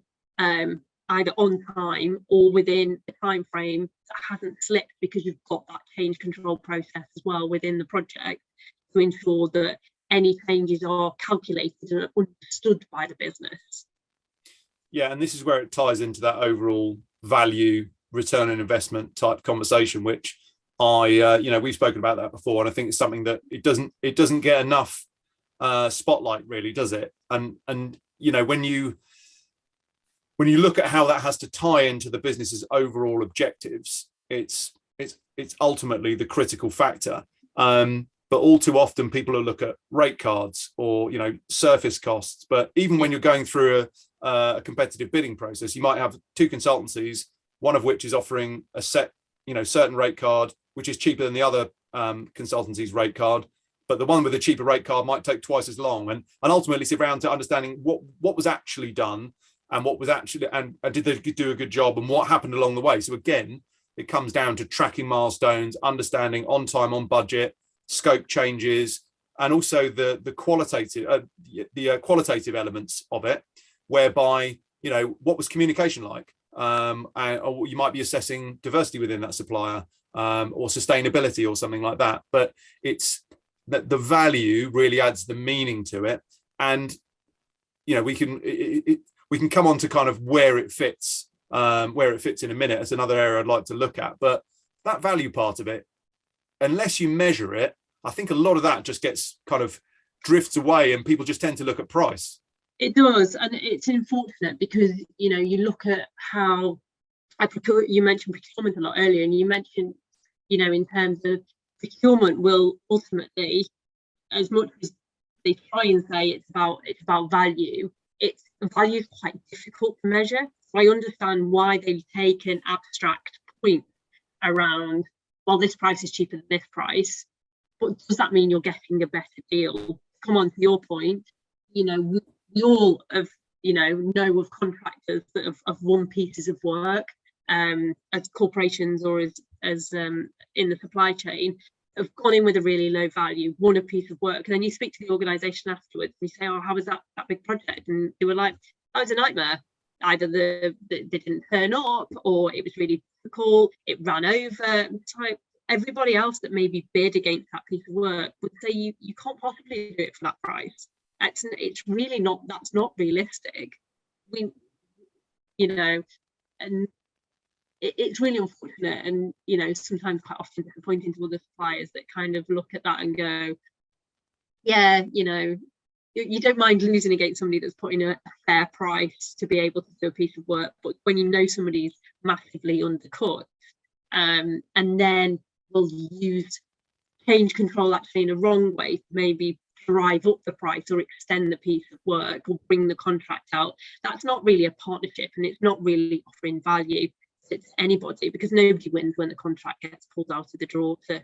B: either on time or within a time frame that hasn't slipped, because you've got that change control process as well within the project to ensure that any changes are calculated and understood by the business.
A: Yeah, and this is where it ties into that overall value return on investment type conversation, which we've spoken about that before, and I think it's something that it doesn't get enough spotlight, really, does it? And when you look at how that has to tie into the business's overall objectives, it's ultimately the critical factor. But all too often people will look at rate cards or surface costs. But even when you're going through a competitive bidding process, you might have two consultancies, one of which is offering a set certain rate card which is cheaper than the other consultancy's rate card, but the one with the cheaper rate card might take twice as long, and ultimately sit around to understanding what was actually done and what was actually and did they do a good job and what happened along the way. So again, it comes down to tracking milestones, understanding on time, on budget, scope changes, and also the qualitative elements of it, whereby what was communication like, or you might be assessing diversity within that supplier, or sustainability or something like that. But it's that the value really adds the meaning to it. And we can come on to kind of where it fits in a minute. It's another area I'd like to look at, but that value part of it, unless you measure it, I think a lot of that just gets kind of drifts away, and people just tend to look at price.
B: It does, and it's unfortunate because you look at how you mentioned procurement a lot earlier, and you mentioned in terms of procurement will ultimately, as much as they try and say it's about value, value is quite difficult to measure. So I understand why they've taken abstract points around, well, this price is cheaper than this price, but does that mean you're getting a better deal? Come on, to your point, we all have know of contractors that have won pieces of work as corporations or as in the supply chain, have gone in with a really low value, won a piece of work, and then you speak to the organisation afterwards and you say, oh, how was that big project? And they were like, that was a nightmare. Either they didn't turn up, or it was really difficult, it ran over. Everybody else that maybe bid against that piece of work would say you can't possibly do it for that price. It's really not, that's not realistic. And it's really unfortunate, and sometimes quite often disappointing to other suppliers that kind of look at that and go, yeah, you don't mind losing against somebody that's putting a fair price to be able to do a piece of work, but when somebody's massively undercut, and then will use change control actually in a wrong way to maybe drive up the price or extend the piece of work or bring the contract out, that's not really a partnership, and it's not really offering value to anybody, because nobody wins when the contract gets pulled out of the drawer to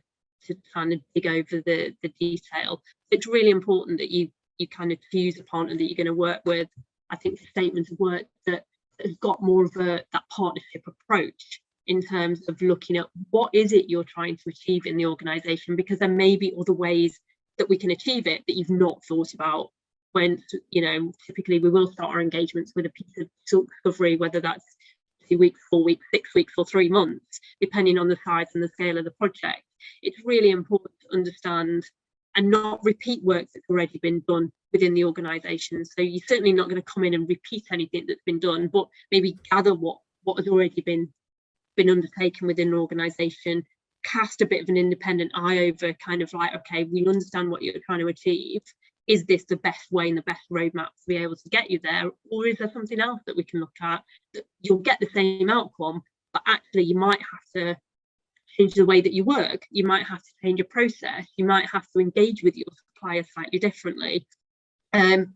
B: kind of dig over the detail. It's really important that you kind of choose a partner that you're going to work with. I think the statement of work that has got more of that partnership approach in terms of looking at what is it you're trying to achieve in the organisation, because there may be other ways that we can achieve it that you've not thought about. When typically we will start our engagements with a piece of discovery, whether that's 2 weeks, 4 weeks, 6 weeks, or 3 months, depending on the size and the scale of the project. It's really important to understand and not repeat work that's already been done within the organisation. So you're certainly not going to come in and repeat anything that's been done, but maybe gather what has already been undertaken within an organisation, cast a bit of an independent eye over kind of like, okay, we understand what you're trying to achieve. Is this the best way and the best roadmap to be able to get you there? Or is there something else that we can look at that you'll get the same outcome, but actually you might have to change the way that you work, you might have to change your process, you might have to engage with your supplier slightly differently. And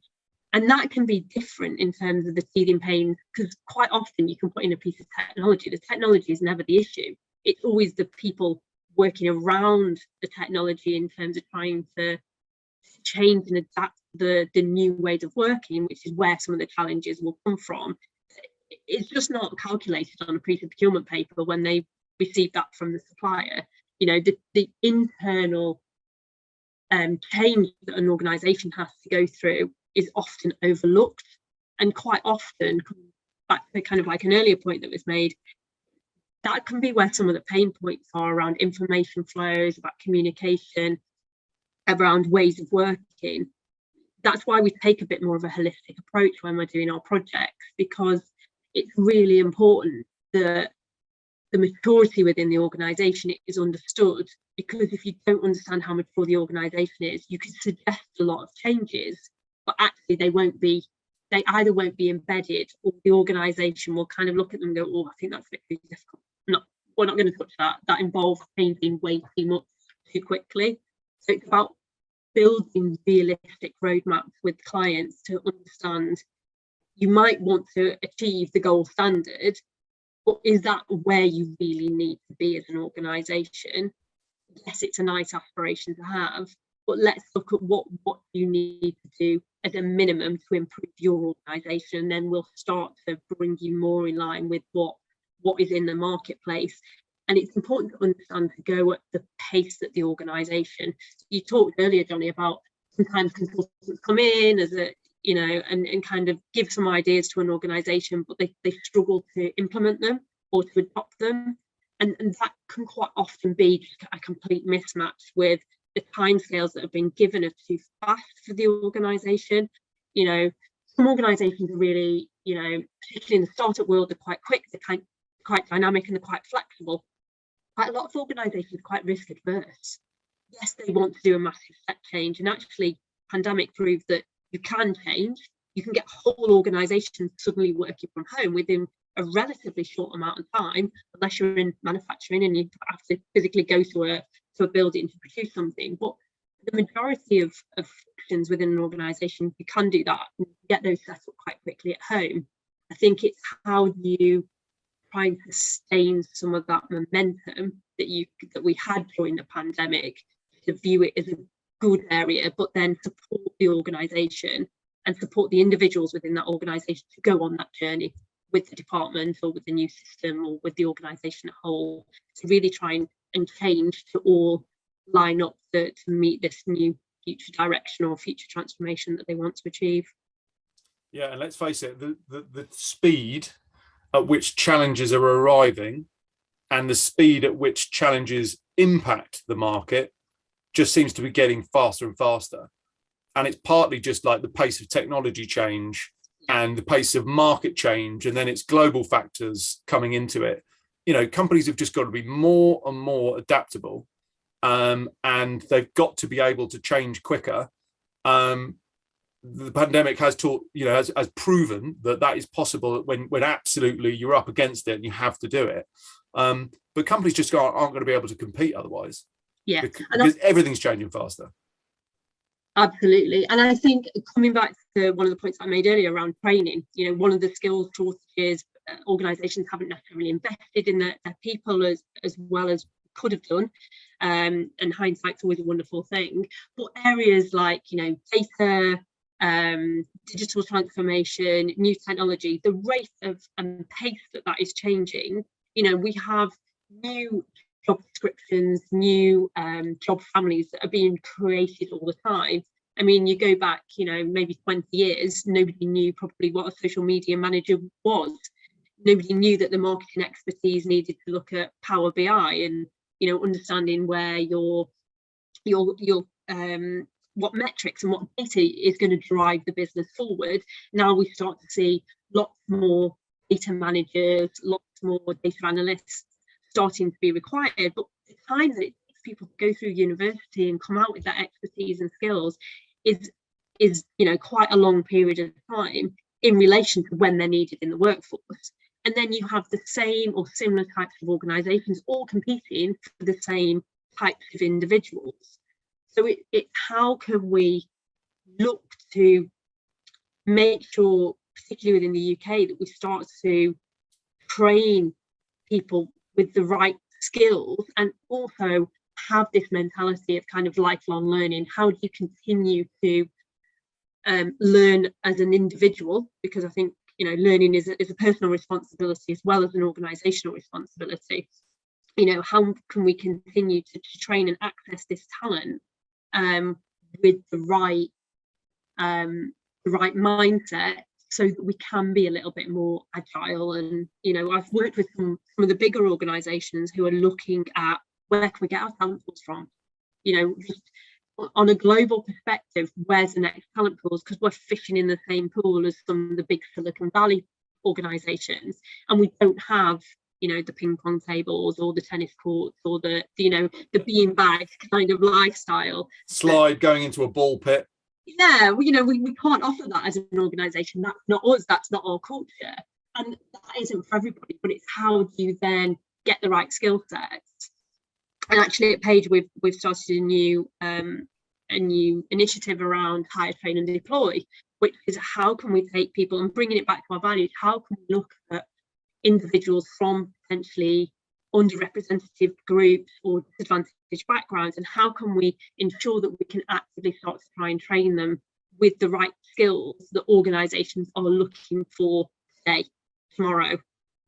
B: that can be different in terms of the teething pains, because quite often you can put in a piece of technology. The technology is never the issue. It's always the people working around the technology in terms of trying to change and adapt the new ways of working, which is where some of the challenges will come from. It's just not calculated on a piece of procurement paper when they receive that from the supplier. The internal change that an organisation has to go through is often overlooked, and quite often, back to kind of like an earlier point that was made, that can be where some of the pain points are around information flows, about communication, around ways of working. That's why we take a bit more of a holistic approach when we're doing our projects, because it's really important that the maturity within the organisation is understood, because if you don't understand how mature the organisation is, you can suggest a lot of changes, but actually they either won't be embedded, or the organisation will kind of look at them and go, oh, I think that's a bit too difficult. We're not going to touch that. That involves changing way too much too quickly. So it's about building realistic roadmaps with clients to understand you might want to achieve the gold standard, but is that where you really need to be as an organisation? Yes, it's a nice aspiration to have, but let's look at what you need to do as a minimum to improve your organisation, and then we'll start to bring you more in line with what is in the marketplace. And it's important to understand to go at the pace that the organisation. You talked earlier, Johnny, about sometimes consultants come in as a and kind of give some ideas to an organisation, but they struggle to implement them or to adopt them, and that can quite often be just a complete mismatch with the timescales that have been given are too fast for the organisation. You know, some organisations are really, you know, particularly in the startup world, they're quite quick, they're quite dynamic, and they're quite flexible. Quite a lot of organisations are quite risk adverse. Yes, they want to do a massive step change, and actually, pandemic proved that you can change. You can get whole organisations suddenly working from home within a relatively short amount of time, unless you're in manufacturing and you have to physically go to a building to produce something. But the majority of functions within an organisation, you can do that and get those set up quite quickly at home. I think it's how do you try and sustain some of that momentum that we had during the pandemic, to view it as a good area, but then support the organisation and support the individuals within that organisation to go on that journey with the department or with the new system or with the organisation at whole, to really try and change to all line up to meet this new future direction or future transformation that they want to achieve.
A: Yeah, and let's face it, the speed at which challenges are arriving and the speed at which challenges impact the market just seems to be getting faster and faster. And it's partly just like the pace of technology change and the pace of market change, and then it's global factors coming into it. You know, companies have just got to be more and more adaptable, and they've got to be able to change quicker. The pandemic has taught, you know, has proven that is possible when absolutely you're up against it and you have to do it. But companies just aren't going to be able to compete otherwise.
B: Yeah,
A: because everything's changing faster.
B: Absolutely. And I think coming back to one of the points I made earlier around training, you know, one of the skills shortages, organisations haven't necessarily invested in their people as well as could have done. And hindsight's always a wonderful thing. But areas like, you know, data, digital transformation, new technology, the rate of and pace that is changing. You know, we have new job descriptions, new job families that are being created all the time. I mean, you go back, you know, maybe 20 years, nobody knew probably what a social media manager was. Nobody knew that the marketing expertise needed to look at Power BI and, you know, understanding where your what metrics and what data is going to drive the business forward. Now we start to see lots more data managers, lots more data analysts starting to be required. But the time that it takes people to go through university and come out with that expertise and skills is you know, quite a long period of time in relation to when they're needed in the workforce. And then you have the same or similar types of organisations all competing for the same types of individuals. So it's how can we look to make sure, particularly within the UK, that we start to train people with the right skills and also have this mentality of kind of lifelong learning. How do you continue to learn as an individual? Because I think, you know, learning is a personal responsibility as well as an organisational responsibility. You know, how can we continue to train and access this talent with the right mindset, so that we can be a little bit more agile? And, you know, I've worked with some of the bigger organisations who are looking at where can we get our talent pools from, you know, just on a global perspective, where's the next talent pools, because we're fishing in the same pool as some of the big Silicon Valley organisations, and we don't have, you know, the ping pong tables or the tennis courts or the, you know, the beanbag kind of lifestyle.
A: Slide going into a ball pit.
B: Yeah, you know, we can't offer that as an organisation. That's not us, that's not our culture. And that isn't for everybody, but it's how do you then get the right skill sets. And actually at Page, we've started a new initiative around hire, train and deploy, which is how can we take people and bringing it back to our values, how can we look at individuals from potentially underrepresented groups or disadvantaged backgrounds, and how can we ensure that we can actively start to try and train them with the right skills that organisations are looking for today, tomorrow,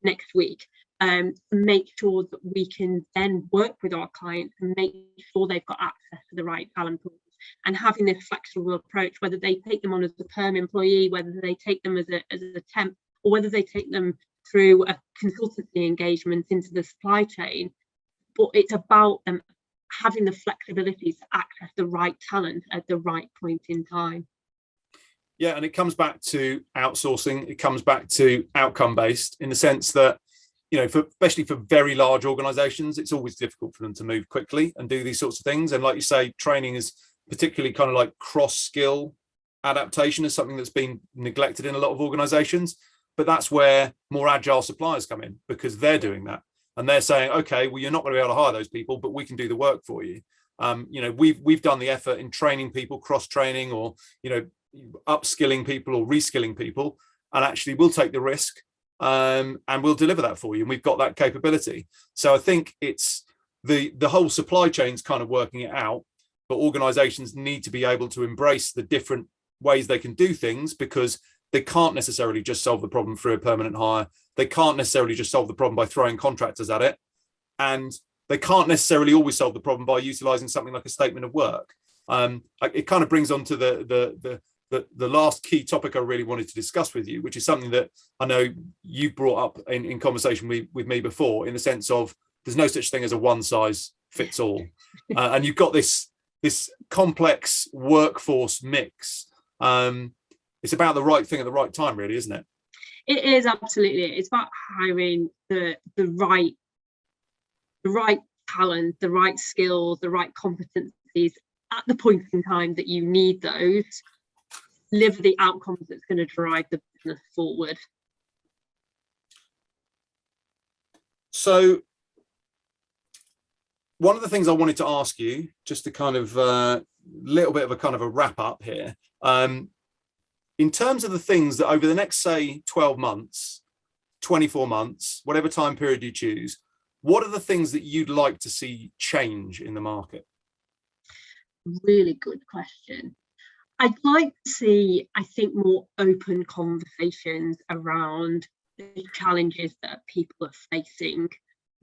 B: next week, to make sure that we can then work with our clients and make sure they've got access to the right talent pools. And having this flexible approach, whether they take them on as a perm employee, whether they take them as a temp, or whether they take them through a consultancy engagement into the supply chain. But it's about them having the flexibility to access the right talent at the right point in time.
A: Yeah, and it comes back to outsourcing. It comes back to outcome based, in the sense that, you know, especially for very large organizations, it's always difficult for them to move quickly and do these sorts of things. And like you say, training is particularly kind of like cross skill adaptation is something that's been neglected in a lot of organizations. But that's where more agile suppliers come in, because they're doing that. And they're saying, okay, well, you're not going to be able to hire those people, but we can do the work for you. You know, we've done the effort in training people, cross training, or, you know, upskilling people or reskilling people, and actually we'll take the risk, and we'll deliver that for you. And we've got that capability. So I think it's the whole supply chain's kind of working it out, but organizations need to be able to embrace the different ways they can do things, because they can't necessarily just solve the problem through a permanent hire. They can't necessarily just solve the problem by throwing contractors at it. And they can't necessarily always solve the problem by utilizing something like a statement of work. It kind of brings on to the last key topic I really wanted to discuss with you, which is something that I know you've brought up in conversation with me before, in the sense of there's no such thing as a one size fits all. And you've got this complex workforce mix. It's about the right thing at the right time, really, isn't it?
B: It is, absolutely. It's about hiring the right talent, the right skills, the right competencies at the point in time that you need those, deliver the outcomes that's going to drive the business forward.
A: So one of the things I wanted to ask you, just to kind of little bit of a kind of a wrap up here, in terms of the things that over the next, say, 12 months, 24 months, whatever time period you choose, what are the things that you'd like to see change in the market?
B: Really good question. I'd like to see, I think, more open conversations around the challenges that people are facing,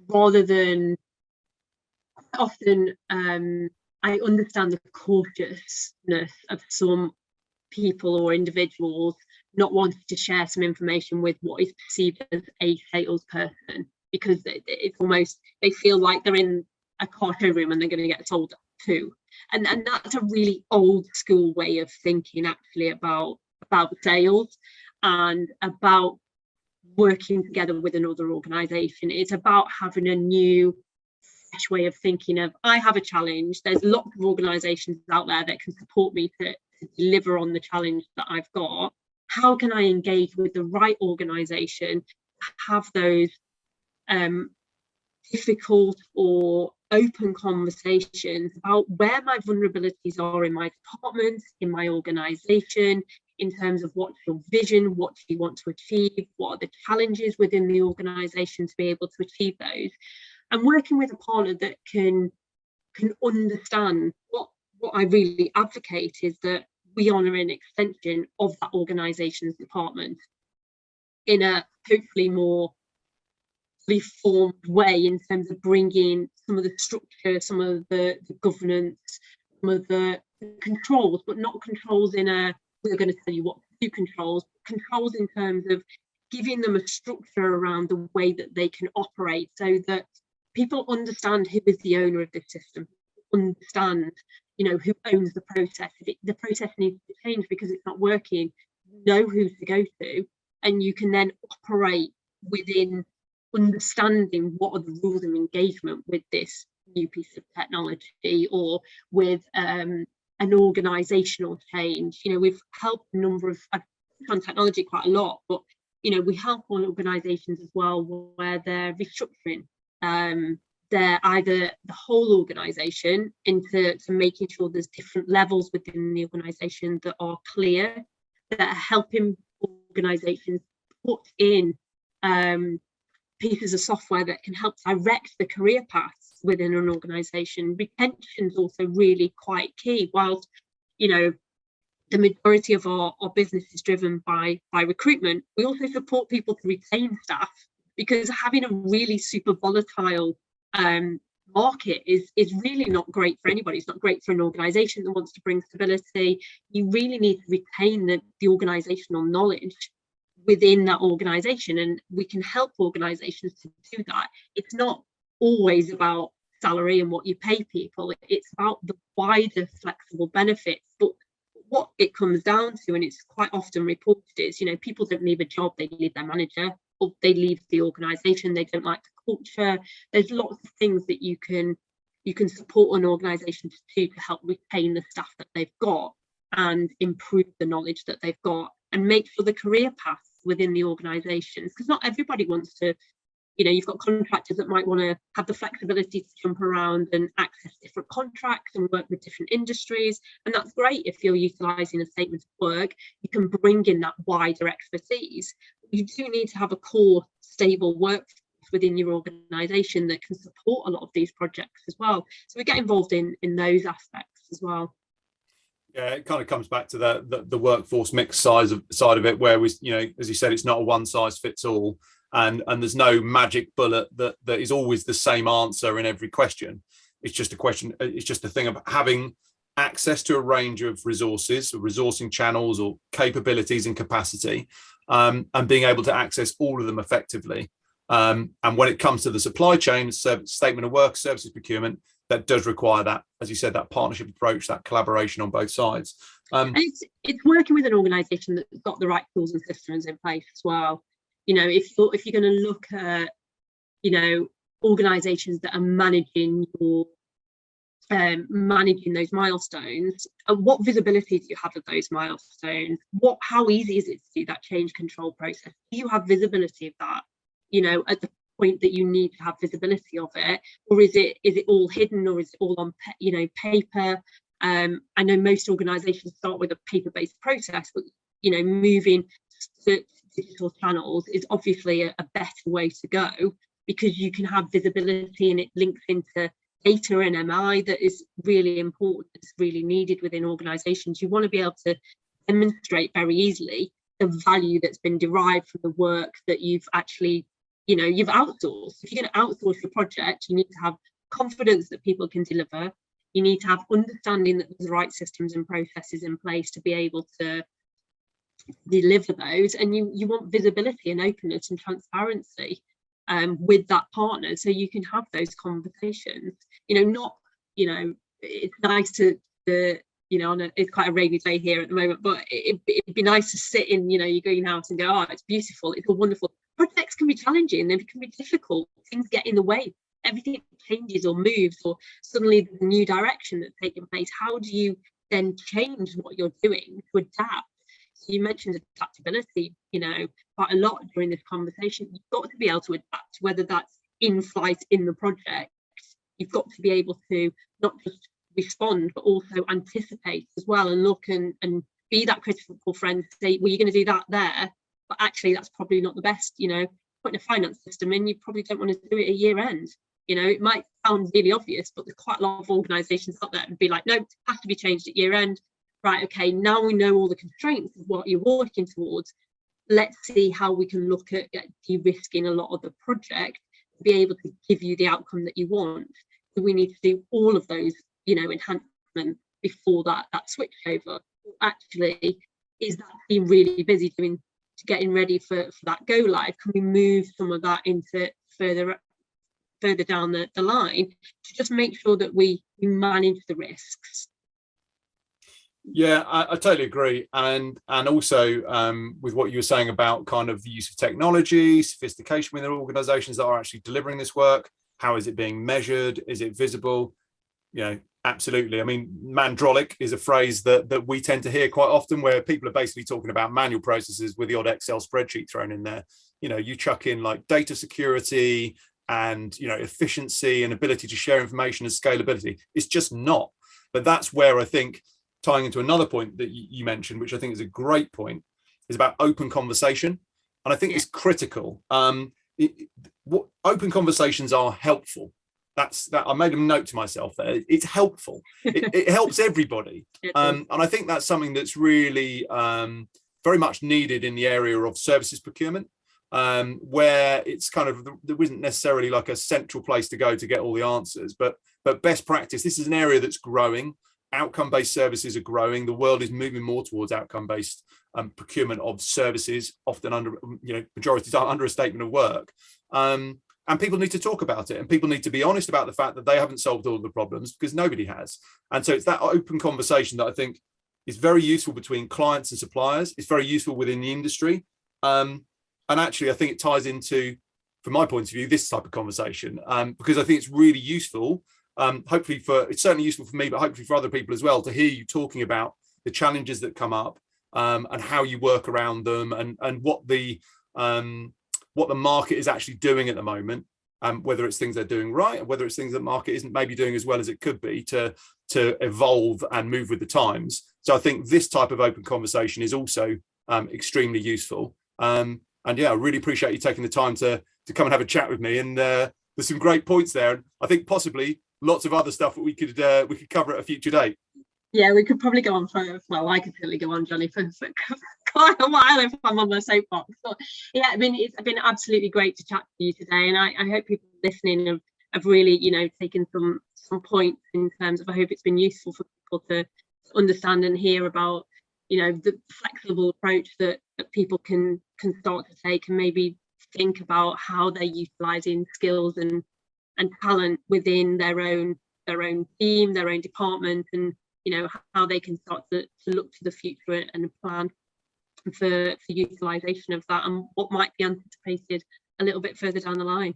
B: rather than often, I understand the cautiousness of some people or individuals not wanting to share some information with what is perceived as a salesperson, because it's almost, they feel like they're in a car showroom and they're going to get sold to. And that's a really old school way of thinking, actually, about sales and about working together with another organization. It's about having a new, fresh way of thinking of, I have a challenge, there's lots of organizations out there that can support me to deliver on the challenge that I've got. How can I engage with the right organization, have those difficult or open conversations about where my vulnerabilities are in my department, in my organization, in terms of what's your vision, what do you want to achieve, what are the challenges within the organization to be able to achieve those, and working with a partner that can understand what I really advocate is that we honour an extension of that organisation's department in a hopefully more reformed way, in terms of bringing some of the structure, some of the governance, some of the controls, but not controls in a, we're going to tell you what to do controls in terms of giving them a structure around the way that they can operate, so that people understand who is the owner of the system, understand, you know, who owns the process. If the process needs to change because it's not working, you know who to go to, and you can then operate within understanding what are the rules of engagement with this new piece of technology, or with an organizational change. You know, we've helped a number of, I've touched on technology quite a lot, but you know, we help on organizations as well where they're restructuring. They're either the whole organization into making sure there's different levels within the organization that are clear, that are helping organizations put in pieces of software that can help direct the career paths within an organization. Retention is also really quite key. Whilst, you know, the majority of our business is driven by recruitment, we also support people to retain staff, because having a really super volatile market is really not great for anybody. It's not great for an organization that wants to bring stability. You really need to retain the organizational knowledge within that organization, and we can help organizations to do that. It's not always about salary and what you pay people. It's about the wider flexible benefits. But what it comes down to, and it's quite often reported, is, people don't leave a job, they leave their manager, or they leave the organisation, they don't like the culture. There's lots of things that you can support an organisation to do to help retain the staff that they've got and improve the knowledge that they've got and make sure the career paths within the organisations, because not everybody wants to, you've got contractors that might want to have the flexibility to jump around and access different contracts and work with different industries. And that's great if you're utilising a statement of work, you can bring in that wider expertise. You do need to have a core, stable workforce within your organisation that can support a lot of these projects as well. So we get involved in those aspects as well.
A: Yeah, it kind of comes back to the workforce mix side of it, where we, as you said, it's not a one size fits all, and there's no magic bullet that is always the same answer in every question. It's just a question. It's just a thing of having access to a range of resources, or resourcing channels, or capabilities and capacity, and being able to access all of them effectively. And when it comes to the supply chain, statement of work, services procurement, that does require that, as you said, that partnership approach, that collaboration on both sides.
B: It's working with an organisation that's got the right tools and systems in place as well. If you're going to look at, organisations that are managing those milestones, and what visibility do you have of those milestones? How easy is it to do that change control process? Do you have visibility of that? At the point that you need to have visibility of it, or is it all hidden, or is it all on paper? I know most organisations start with a paper-based process, but moving to digital channels is obviously a better way to go, because you can have visibility and it links into data and MI that is really important, it's really needed within organisations. You want to be able to demonstrate very easily the value that's been derived from the work that you've actually you've outsourced. If you're going to outsource your project, you need to have confidence that people can deliver. You need to have understanding that there's the right systems and processes in place to be able to deliver those. And you want visibility and openness and transparency with that partner, so you can have those conversations. It's nice to it's quite a rainy day here at the moment, but it'd be nice to sit in your greenhouse and go, oh, it's beautiful, it's all wonderful. Projects can be challenging, they can be difficult, things get in the way, everything changes or moves, or suddenly there's a new direction that's taking place. How do you then change what you're doing to adapt? So you mentioned adaptability quite a lot during this conversation. You've got to be able to adapt, whether that's in flight in the project. You've got to be able to not just respond, but also anticipate as well, and look and be that critical friend, say, well, you're going to do that there, but actually that's probably not the best. Putting a finance system in, you probably don't want to do it at year end. It might sound really obvious, but there's quite a lot of organisations out there and be like, no, it has to be changed at year end. Right, okay, now we know all the constraints of what you're working towards. Let's see how we can look at de-risking a lot of the project to be able to give you the outcome that you want. So we need to do all of those enhancements before that switch over. Actually, is that team really busy getting ready for that go live? Can we move some of that into further down the line to just make sure that we manage the risks?
A: Yeah, I totally agree, and also with what you were saying about kind of the use of technology, sophistication within organisations that are actually delivering this work. How is it being measured? Is it visible? Absolutely. I mean, mandrolic is a phrase that we tend to hear quite often, where people are basically talking about manual processes with the odd Excel spreadsheet thrown in there. You chuck in like data security and efficiency and ability to share information and scalability. It's just not. But that's where I think, tying into another point that you mentioned, which I think is a great point, is about open conversation. And I think it's critical. What open conversations are helpful. That I made a note to myself there. It's helpful. It helps everybody. And I think that's something that's really very much needed in the area of services procurement, where it's kind of, there isn't necessarily like a central place to go to get all the answers, but best practice. This is an area that's growing. Outcome-based services are growing. The world is moving more towards outcome-based procurement of services, often under, majority of the time under a statement of work. And and people need to talk about it, and people need to be honest about the fact that they haven't solved all of the problems, because nobody has. And so it's that open conversation that I think is very useful between clients and suppliers. It's very useful within the industry. And actually, I think it ties into, from my point of view, this type of conversation, because I think it's really useful. Hopefully it's certainly useful for me, but hopefully for other people as well, to hear you talking about the challenges that come up, and how you work around them, and what the market is actually doing at the moment, whether it's things they're doing right, and whether it's things that market isn't maybe doing as well as it could be to evolve and move with the times. So I think this type of open conversation is also extremely useful. And yeah, I really appreciate you taking the time to come and have a chat with me. And there's some great points there. And I think possibly lots of other stuff that we could cover at a future date.
B: Yeah, we could probably go on for, well, I could certainly go on, Johnny, for quite a while if I'm on my soapbox. But yeah, I mean, it's been absolutely great to chat to you today, and I hope people listening have really, taken some points in terms of, I hope it's been useful for people to understand and hear about, the flexible approach that people can start to take, and maybe think about how they're utilising skills and talent within their own team, their own department, and how they can start to look to the future and plan for utilisation of that, and what might be anticipated a little bit further down the line.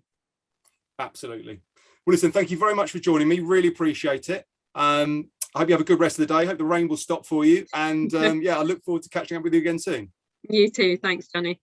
A: Absolutely. Well, listen, thank you very much for joining me. Really appreciate it. I hope you have a good rest of the day. I hope the rain will stop for you. And yeah, I look forward to catching up with you again soon.
B: You too. Thanks, Johnny.